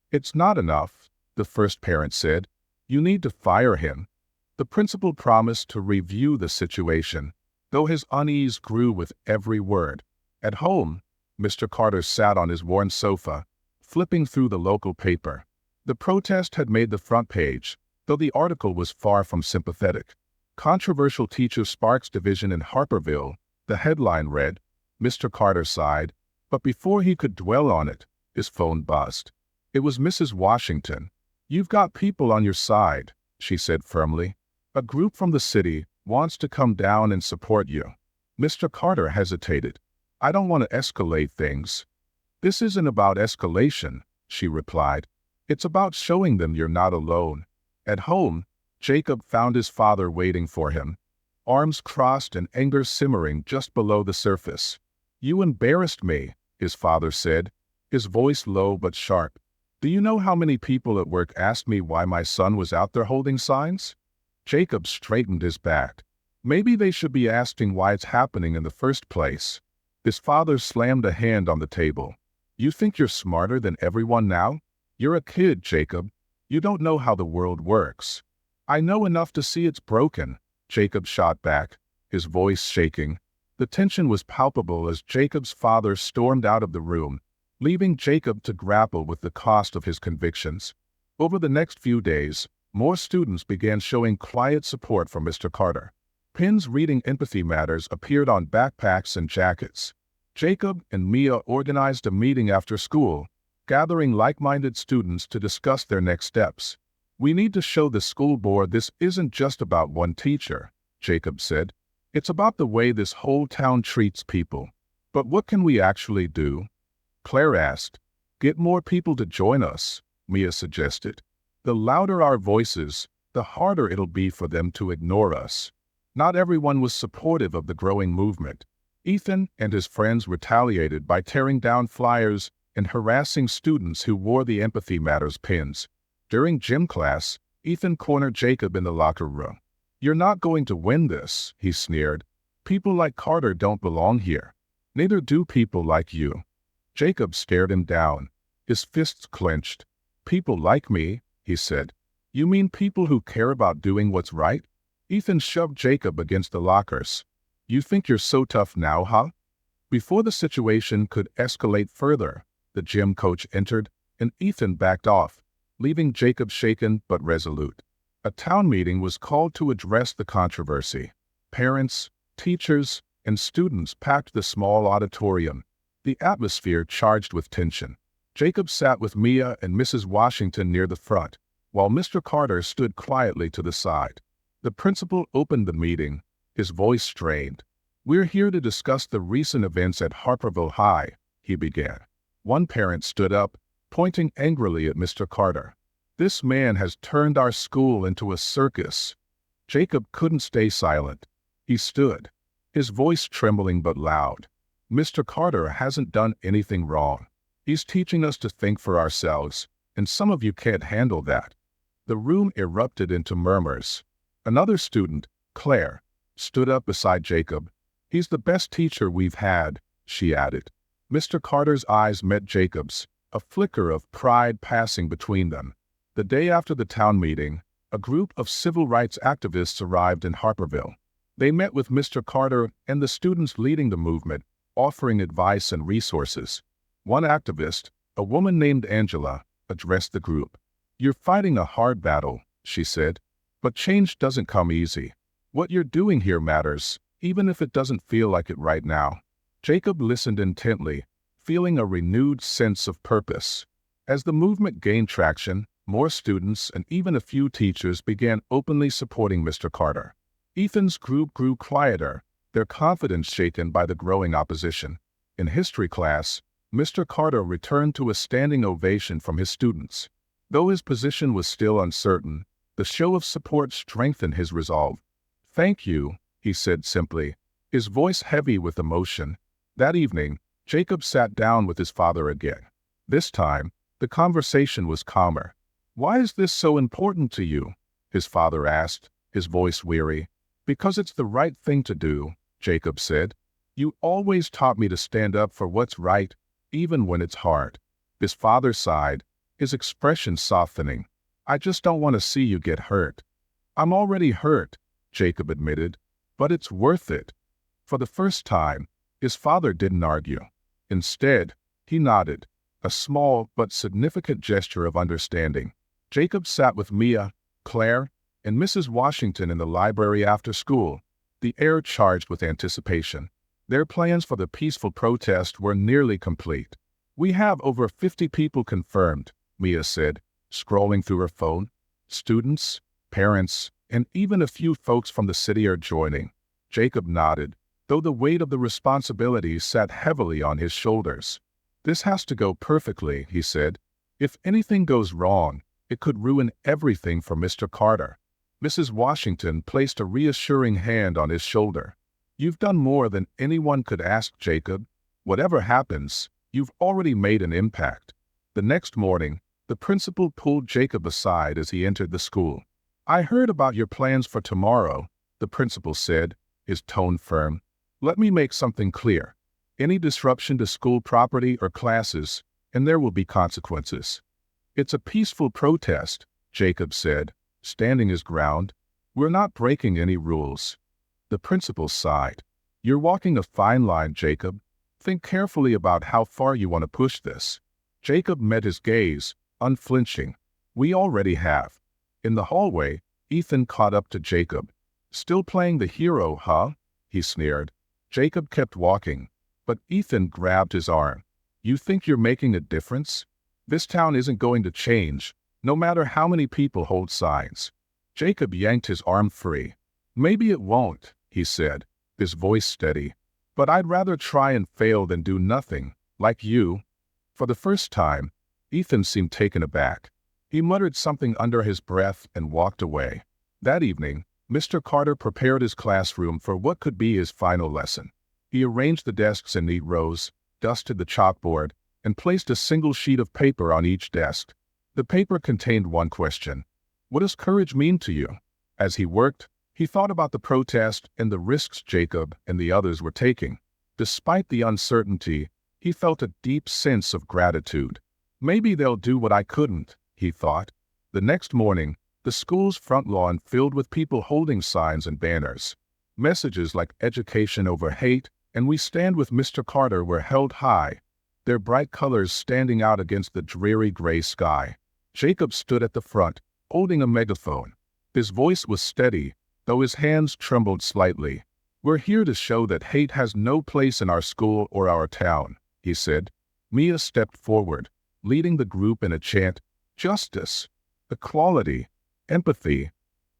Speaker 1: "It's not enough," the first parent said. "You need to fire him." The principal promised to review the situation, though his unease grew with every word. At home, Mr. Carter sat on his worn sofa, flipping through the local paper. The protest had made the front page, though the article was far from sympathetic. Controversial teacher sparks division in Harperville, the headline read. Mr. Carter sighed, but before he could dwell on it, his phone buzzed. It was Mrs. Washington. "You've got people on your side," she said firmly. "A group from the city wants to come down and support you." Mr. Carter hesitated. "I don't want to escalate things." "This isn't about escalation," she replied. "It's about showing them you're not alone." At home, Jacob found his father waiting for him, arms crossed and anger simmering just below the surface. "You embarrassed me," his father said, his voice low but sharp. "Do you know how many people at work asked me why my son was out there holding signs?" Jacob straightened his back. "Maybe they should be asking why it's happening in the first place." His father slammed a hand on the table. "You think you're smarter than everyone now? You're a kid, Jacob. You don't know how the world works." "I know enough to see it's broken," Jacob shot back, his voice shaking. The tension was palpable as Jacob's father stormed out of the room, leaving Jacob to grapple with the cost of his convictions. Over the next few days, more students began showing quiet support for Mr. Carter. Pins reading Empathy Matters appeared on backpacks and jackets. Jacob and Mia organized a meeting after school, gathering like-minded students to discuss their next steps. "We need to show the school board this isn't just about one teacher," Jacob said. "It's about the way this whole town treats people." "But what can we actually do?" Claire asked. "Get more people to join us," Mia suggested. "The louder our voices, the harder it'll be for them to ignore us." Not everyone was supportive of the growing movement. Ethan and his friends retaliated by tearing down flyers and harassing students who wore the Empathy Matters pins. During gym class, Ethan cornered Jacob in the locker room. "You're not going to win this," he sneered. "People like Carter don't belong here. Neither do people like you." Jacob stared him down, his fists clenched. "People like me," he said. "You mean people who care about doing what's right?" Ethan shoved Jacob against the lockers. "You think you're so tough now, huh?" Before the situation could escalate further, the gym coach entered, and Ethan backed off, leaving Jacob shaken but resolute. A town meeting was called to address the controversy. Parents, teachers, and students packed the small auditorium, the atmosphere charged with tension. Jacob sat with Mia and Mrs. Washington near the front, while Mr. Carter stood quietly to the side. The principal opened the meeting, his voice strained. "We're here to discuss the recent events at Harperville High," he began. One parent stood up, pointing angrily at Mr. Carter. "This man has turned our school into a circus." Jacob couldn't stay silent. He stood, his voice trembling but loud. "Mr. Carter hasn't done anything wrong. He's teaching us to think for ourselves, and some of you can't handle that." The room erupted into murmurs. Another student, Claire, stood up beside Jacob. "He's the best teacher we've had," she added. Mr. Carter's eyes met Jacob's, a flicker of pride passing between them. The day after the town meeting, a group of civil rights activists arrived in Harperville. They met with Mr. Carter and the students leading the movement, offering advice and resources. One activist, a woman named Angela, addressed the group. "You're fighting a hard battle," she said, "but change doesn't come easy. What you're doing here matters, even if it doesn't feel like it right now." Jacob listened intently, feeling a renewed sense of purpose. As the movement gained traction, more students and even a few teachers began openly supporting Mr. Carter. Ethan's group grew quieter, their confidence shaken by the growing opposition. In history class, Mr. Carter returned to a standing ovation from his students. Though his position was still uncertain, the show of support strengthened his resolve. "Thank you," he said simply, his voice heavy with emotion. That evening, Jacob sat down with his father again. This time, the conversation was calmer. "Why is this so important to you?" his father asked, his voice weary. "Because it's the right thing to do," Jacob said. "You always taught me to stand up for what's right, even when it's hard." His father sighed, his expression softening. "I just don't want to see you get hurt." "I'm already hurt," Jacob admitted, "but it's worth it." For the first time, his father didn't argue. Instead, he nodded, a small but significant gesture of understanding. Jacob sat with Mia, Claire, and Mrs. Washington in the library after school, the air charged with anticipation. Their plans for the peaceful protest were nearly complete. "We have over 50 people confirmed," Mia said, scrolling through her phone. "Students, parents, and even a few folks from the city are joining." Jacob nodded, though the weight of the responsibility sat heavily on his shoulders. "This has to go perfectly," he said. "If anything goes wrong, it could ruin everything for Mr. Carter." Mrs. Washington placed a reassuring hand on his shoulder. "You've done more than anyone could ask, Jacob. Whatever happens, you've already made an impact." The next morning, the principal pulled Jacob aside as he entered the school. "I heard about your plans for tomorrow," the principal said, his tone firm. "Let me make something clear. Any disruption to school property or classes, and there will be consequences." "It's a peaceful protest," Jacob said, standing his ground. "We're not breaking any rules." The principal sighed. "You're walking a fine line, Jacob. Think carefully about how far you want to push this." Jacob met his gaze, unflinching. "We already have." In the hallway, Ethan caught up to Jacob. "Still playing the hero, huh?" he sneered. Jacob kept walking, but Ethan grabbed his arm. "You think you're making a difference? This town isn't going to change, no matter how many people hold signs." Jacob yanked his arm free. "Maybe it won't," he said, his voice steady. "But I'd rather try and fail than do nothing, like you." For the first time, Ethan seemed taken aback. He muttered something under his breath and walked away. That evening, Mr. Carter prepared his classroom for what could be his final lesson. He arranged the desks in neat rows, dusted the chalkboard, and placed a single sheet of paper on each desk. The paper contained one question: "What does courage mean to you?" As he worked, he thought about the protest and the risks Jacob and the others were taking. Despite the uncertainty, he felt a deep sense of gratitude. "Maybe they'll do what I couldn't," he thought. The next morning, the school's front lawn filled with people holding signs and banners. Messages like "Education over hate" and "We stand with Mr. Carter" were held high, their bright colors standing out against the dreary gray sky. Jacob stood at the front, holding a megaphone. His voice was steady, though his hands trembled slightly. "We're here to show that hate has no place in our school or our town," he said. Mia stepped forward, leading the group in a chant: "Justice, equality, empathy."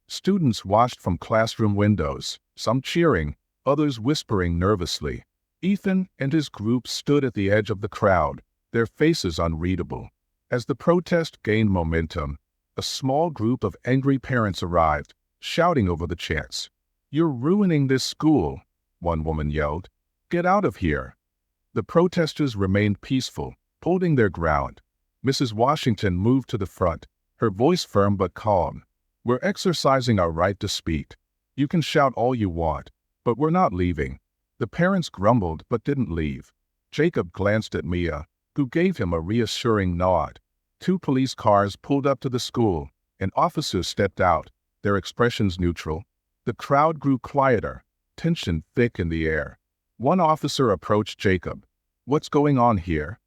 Speaker 1: Students watched from classroom windows, some cheering, others whispering nervously. Ethan and his group stood at the edge of the crowd, their faces unreadable. As the protest gained momentum, a small group of angry parents arrived, shouting over the chants. "You're ruining this school," one woman yelled. "Get out of here." The protesters remained peaceful, holding their ground. Mrs. Washington moved to the front, her voice firm but calm. "We're exercising our right to speak. You can shout all you want, but we're not leaving." The parents grumbled but didn't leave. Jacob glanced at Mia, who gave him a reassuring nod. 2 police cars pulled up to the school, and officers stepped out, their expressions neutral. The crowd grew quieter, tension thick in the air. One officer approached Jacob. "What's going on here?"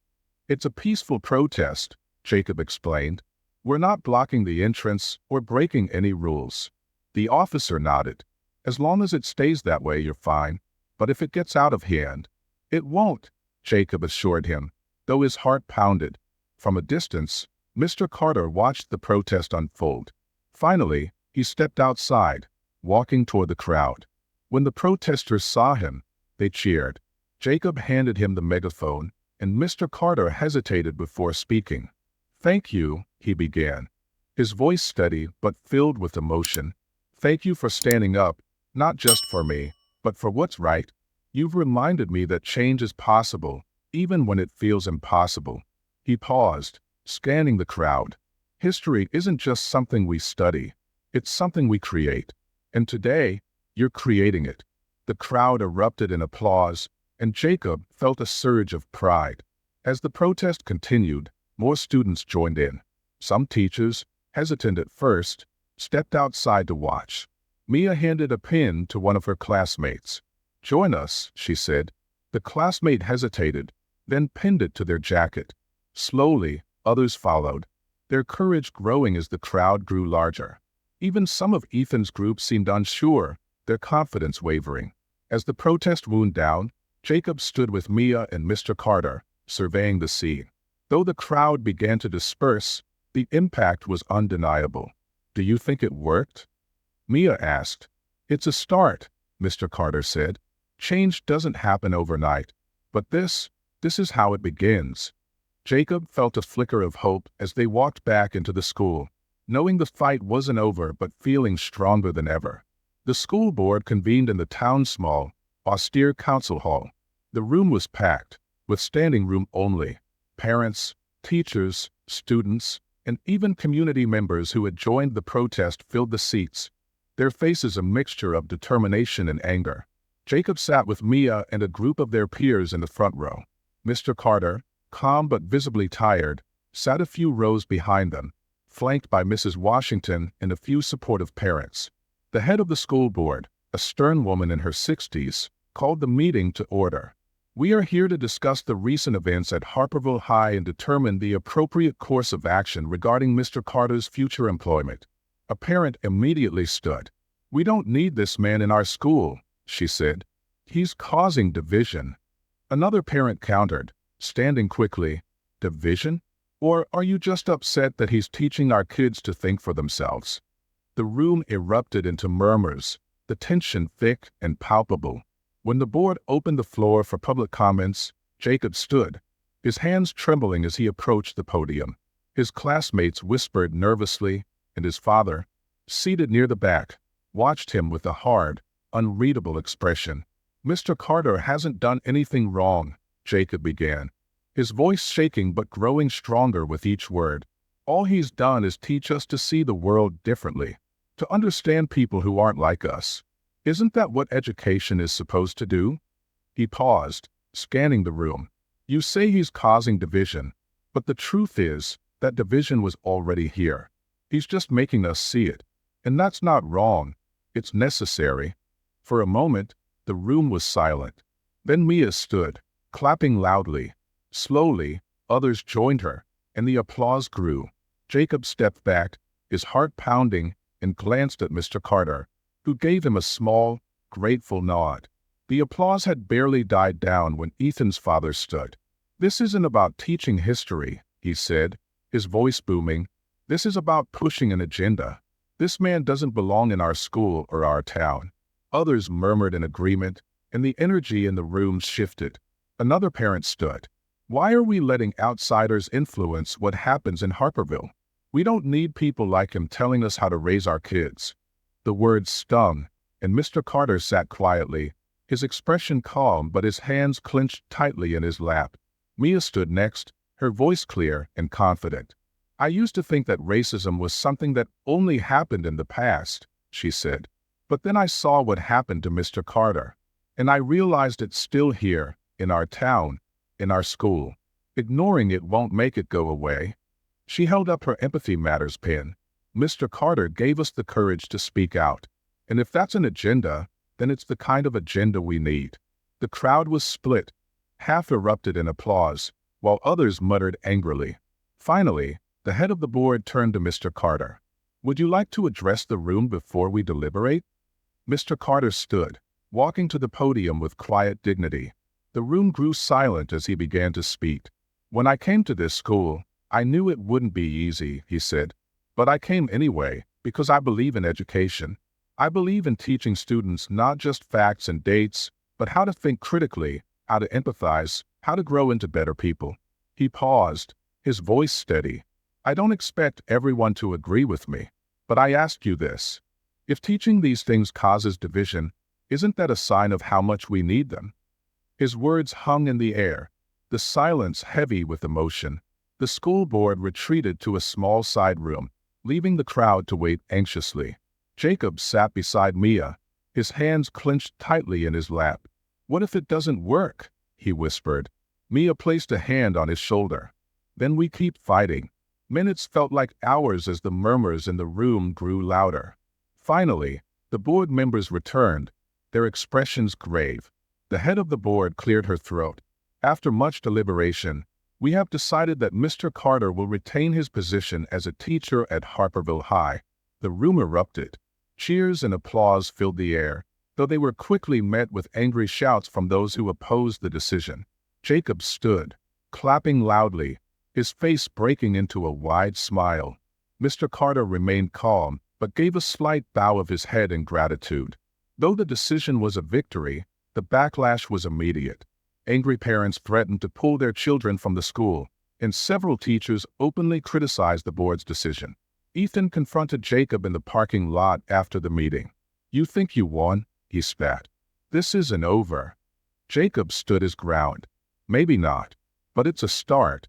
Speaker 1: "It's a peaceful protest," Jacob explained. "We're not blocking the entrance or breaking any rules." The officer nodded. "As long as it stays that way, you're fine. But if it gets out of hand—" "It won't," Jacob assured him, though his heart pounded. From a distance, Mr. Carter watched the protest unfold. Finally, he stepped outside, walking toward the crowd. When the protesters saw him, they cheered. Jacob handed him the megaphone, and Mr. Carter hesitated before speaking. "Thank you," he began, his voice steady but filled with emotion. "Thank you for standing up, not just for me, but for what's right. You've reminded me that change is possible, even when it feels impossible." He paused, scanning the crowd. "History isn't just something we study. It's something we create. And today, you're creating it." The crowd erupted in applause, and Jacob felt a surge of pride. As the protest continued, more students joined in. Some teachers, hesitant at first, stepped outside to watch. Mia handed a pen to one of her classmates. "Join us," she said. The classmate hesitated, then pinned it to their jacket. Slowly, others followed, their courage growing as the crowd grew larger. Even some of Ethan's group seemed unsure, their confidence wavering. As the protest wound down, Jacob stood with Mia and Mr. Carter, surveying the scene. Though the crowd began to disperse, the impact was undeniable. "Do you think it worked?" Mia asked. "It's a start," Mr. Carter said. "Change doesn't happen overnight, but this is how it begins." Jacob felt a flicker of hope as they walked back into the school, knowing the fight wasn't over but feeling stronger than ever. The school board convened in the town's small, austere council hall. The room was packed, with standing room only. Parents, teachers, students, and even community members who had joined the protest filled the seats, their faces a mixture of determination and anger. Jacob sat with Mia and a group of their peers in the front row. Mr. Carter, calm but visibly tired, sat a few rows behind them, flanked by Mrs. Washington and a few supportive parents. The head of the school board, a stern woman in her 60s, called the meeting to order. "We are here to discuss the recent events at Harperville High and determine the appropriate course of action regarding Mr. Carter's future employment." A parent immediately stood. "We don't need this man in our school," she said. "He's causing division." Another parent countered, standing quickly. "Division? Or are you just upset that he's teaching our kids to think for themselves?" The room erupted into murmurs, the tension thick and palpable. When the board opened the floor for public comments, Jacob stood, his hands trembling as he approached the podium. His classmates whispered nervously, and his father, seated near the back, watched him with a hard, unreadable expression. "Mr. Carter hasn't done anything wrong," Jacob began, his voice shaking but growing stronger with each word. "All he's done is teach us to see the world differently, to understand people who aren't like us. Isn't that what education is supposed to do?" He paused, scanning the room. "You say he's causing division, but the truth is that division was already here. He's just making us see it. And that's not wrong. It's necessary." For a moment, the room was silent. Then Mia stood, clapping loudly. Slowly, others joined her, and the applause grew. Jacob stepped back, his heart pounding, and glanced at Mr. Carter, who gave him a small, grateful nod. The applause had barely died down when Ethan's father stood. "This isn't about teaching history," he said, his voice booming. "This is about pushing an agenda. This man doesn't belong in our school or our town." Others murmured in agreement, and the energy in the room shifted. Another parent stood. "Why are we letting outsiders influence what happens in Harperville? We don't need people like him telling us how to raise our kids." The words stung, and Mr. Carter sat quietly, his expression calm but his hands clenched tightly in his lap. Mia stood next, her voice clear and confident. "I used to think that racism was something that only happened in the past," she said. "But then I saw what happened to Mr. Carter, and I realized it's still here, in our town, in our school. Ignoring it won't make it go away." She held up her Empathy Matters pin. "Mr. Carter gave us the courage to speak out. And if that's an agenda, then it's the kind of agenda we need." The crowd was split. Half erupted in applause, while others muttered angrily. Finally, the head of the board turned to Mr. Carter. "Would you like to address the room before we deliberate?" Mr. Carter stood, walking to the podium with quiet dignity. The room grew silent as he began to speak. "When I came to this school, I knew it wouldn't be easy," he said. "But I came anyway, because I believe in education. I believe in teaching students not just facts and dates, but how to think critically, how to empathize, how to grow into better people." He paused, his voice steady. "I don't expect everyone to agree with me, but I ask you this. If teaching these things causes division, isn't that a sign of how much we need them?" His words hung in the air, the silence heavy with emotion. The school board retreated to a small side room, leaving the crowd to wait anxiously. Jacob sat beside Mia, his hands clenched tightly in his lap. "What if it doesn't work?" he whispered. Mia placed a hand on his shoulder. "Then we keep fighting." Minutes felt like hours as the murmurs in the room grew louder. Finally, the board members returned, their expressions grave. The head of the board cleared her throat. "After much deliberation, we have decided that Mr. Carter will retain his position as a teacher at Harperville High." The room erupted. Cheers and applause filled the air, though they were quickly met with angry shouts from those who opposed the decision. Jacob stood, clapping loudly, his face breaking into a wide smile. Mr. Carter remained calm, but gave a slight bow of his head in gratitude. Though the decision was a victory, the backlash was immediate. Angry parents threatened to pull their children from the school, and several teachers openly criticized the board's decision. Ethan confronted Jacob in the parking lot after the meeting. "You think you won?" he spat. "This isn't over." Jacob stood his ground. "Maybe not, but it's a start."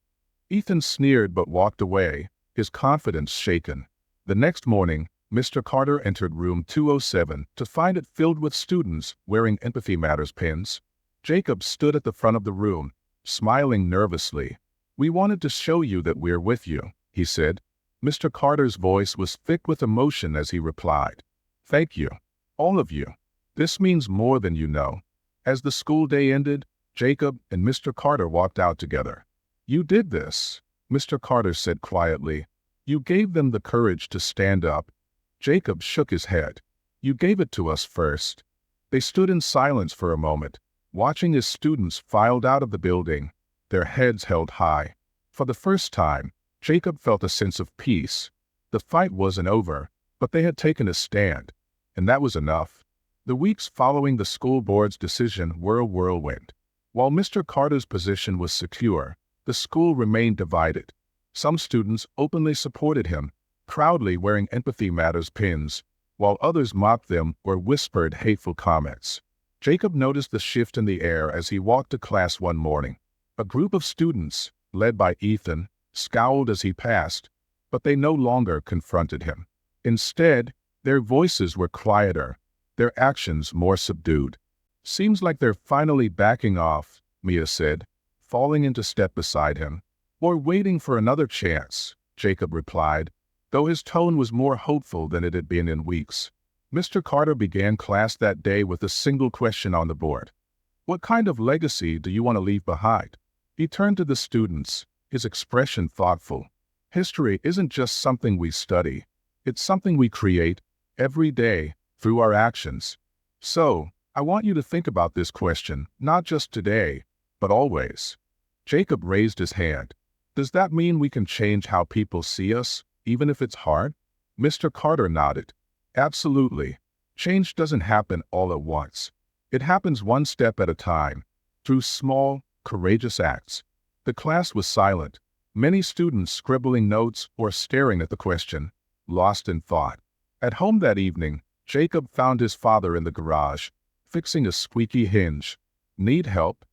Speaker 1: Ethan sneered but walked away, his confidence shaken. The next morning, Mr. Carter entered room 207 to find it filled with students wearing Empathy Matters pins. Jacob stood at the front of the room, smiling nervously. "We wanted to show you that we're with you," he said. Mr. Carter's voice was thick with emotion as he replied, "Thank you, all of you. This means more than you know." As the school day ended, Jacob and Mr. Carter walked out together. "You did this," Mr. Carter said quietly. "You gave them the courage to stand up." Jacob shook his head. "You gave it to us first." They stood in silence for a moment, watching as students filed out of the building, their heads held high. For the first time, Jacob felt a sense of peace. The fight wasn't over, but they had taken a stand, and that was enough. The weeks following the school board's decision were a whirlwind. While Mr. Carter's position was secure, the school remained divided. Some students openly supported him, proudly wearing Empathy Matters pins, while others mocked them or whispered hateful comments. Jacob noticed the shift in the air as he walked to class one morning. A group of students, led by Ethan, scowled as he passed, but they no longer confronted him. Instead, their voices were quieter, their actions more subdued. "Seems like they're finally backing off," Mia said, falling into step beside him. "Or waiting for another chance," Jacob replied, though his tone was more hopeful than it had been in weeks. Mr. Carter began class that day with a single question on the board. "What kind of legacy do you want to leave behind?" He turned to the students, his expression thoughtful. "History isn't just something we study. It's something we create every day through our actions. So, I want you to think about this question, not just today, but always." Jacob raised his hand. "Does that mean we can change how people see us, even if it's hard?" Mr. Carter nodded. "Absolutely. Change doesn't happen all at once. It happens one step at a time, through small, courageous acts." The class was silent, many students scribbling notes or staring at the question, lost in thought. At home that evening, Jacob found his father in the garage, fixing a squeaky hinge. "Need help?"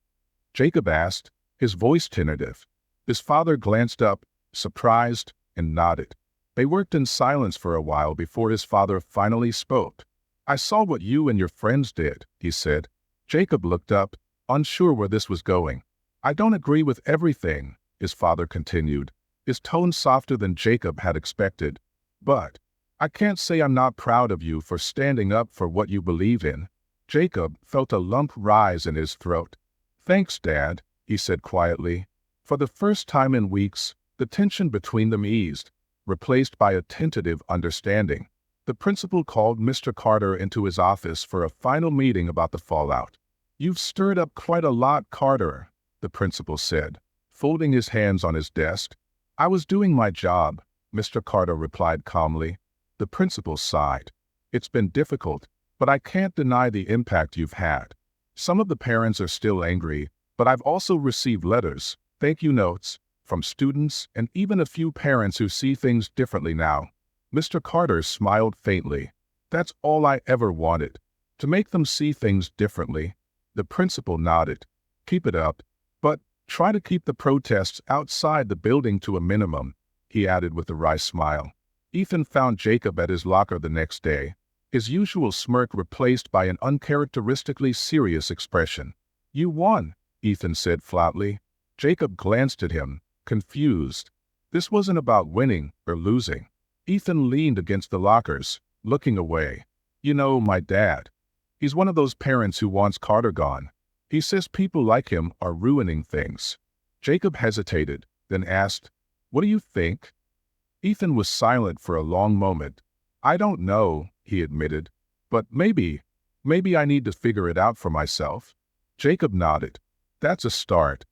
Speaker 1: Jacob asked, his voice tentative. His father glanced up, surprised, and nodded. They worked in silence for a while before his father finally spoke. "I saw what you and your friends did," he said. Jacob looked up, unsure where this was going. "I don't agree with everything," his father continued, his tone softer than Jacob had expected. "But I can't say I'm not proud of you for standing up for what you believe in." Jacob felt a lump rise in his throat. "Thanks, Dad," he said quietly. For the first time in weeks, the tension between them eased, replaced by a tentative understanding. The principal called Mr. Carter into his office for a final meeting about the fallout. "You've stirred up quite a lot, Carter," the principal said, folding his hands on his desk. "I was doing my job," Mr. Carter replied calmly. The principal sighed. "It's been difficult, but I can't deny the impact you've had. Some of the parents are still angry, but I've also received letters, thank you notes, from students and even a few parents who see things differently now." Mr. Carter smiled faintly. "That's all I ever wanted, to make them see things differently." The principal nodded. "Keep it up, but try to keep the protests outside the building to a minimum," he added with a wry smile. Ethan found Jacob at his locker the next day, his usual smirk replaced by an uncharacteristically serious expression. "You won," Ethan said flatly. Jacob glanced at him, confused. This wasn't about winning or losing. Ethan leaned against the lockers, looking away. "You know, my dad. He's one of those parents who wants Carter gone. He says people like him are ruining things." Jacob hesitated, then asked, "What do you think?" Ethan was silent for a long moment, I don't know, he admitted, but maybe I need to figure it out for myself. Jacob nodded. That's a start.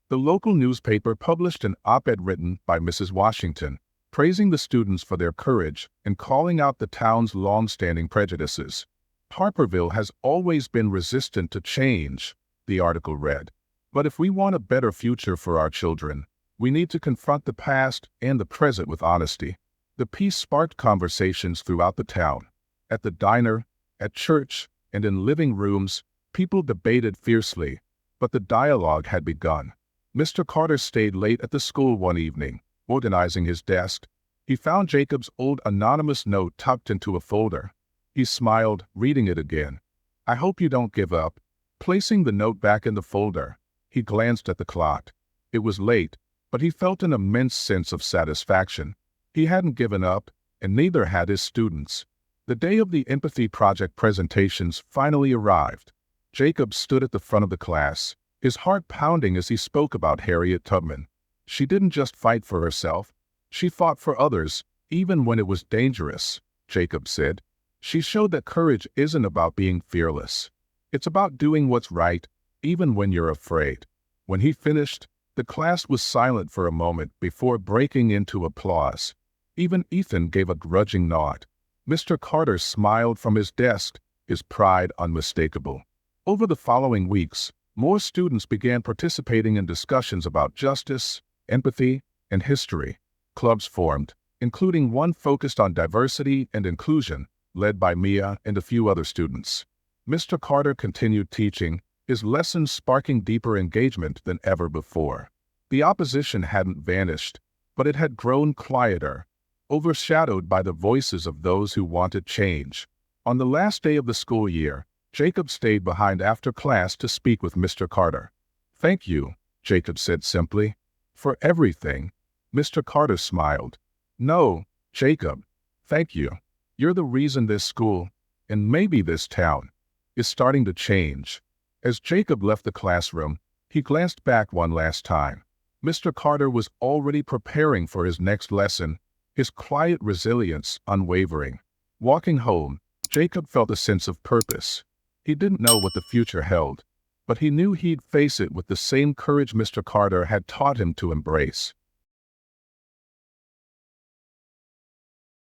Speaker 1: The local newspaper published an op-ed written by Mrs. Washington, praising the students for their courage and calling out the town's long-standing prejudices. Harperville has always been resistant to change, the article read. But if we want a better future for our children, we need to confront the past and the present with honesty. The piece sparked conversations throughout the town. At the diner, at church, and in living rooms, people debated fiercely, but the dialogue had begun. Mr. Carter stayed late at the school one evening, organizing his desk. He found Jacob's old anonymous note tucked into a folder. He smiled, reading it again. I hope you don't give up. Placing the note back in the folder, he glanced at the clock. It was late, but he felt an immense sense of satisfaction. He hadn't given up, and neither had his students. The day of the Empathy Project presentations finally arrived. Jacob stood at the front of the class, his heart pounding as he spoke about Harriet Tubman. She didn't just fight for herself, she fought for others, even when it was dangerous, Jacob said. She showed that courage isn't about being fearless. It's about doing what's right, even when you're afraid. When he finished, the class was silent for a moment before breaking into applause. Even Ethan gave a grudging nod. Mr. Carter smiled from his desk, his pride unmistakable. Over the following weeks, more students began participating in discussions about justice, empathy, and history. Clubs formed, including one focused on diversity and inclusion, led by Mia and a few other students. Mr. Carter continued teaching, his lessons sparking deeper engagement than ever before. The opposition hadn't vanished, but it had grown quieter, overshadowed by the voices of those who wanted change. On the last day of the school year, Jacob stayed behind after class to speak with Mr. Carter. Thank you, Jacob said simply. For everything. Mr. Carter smiled. No, Jacob, thank you. You're the reason this school, and maybe this town, is starting to change. As Jacob left the classroom, he glanced back one last time. Mr. Carter was already preparing for his next lesson, his quiet resilience unwavering. Walking home, Jacob felt a sense of purpose. He didn't know what the future held, but he knew he'd face it with the same courage Mr. Carter had taught him to embrace.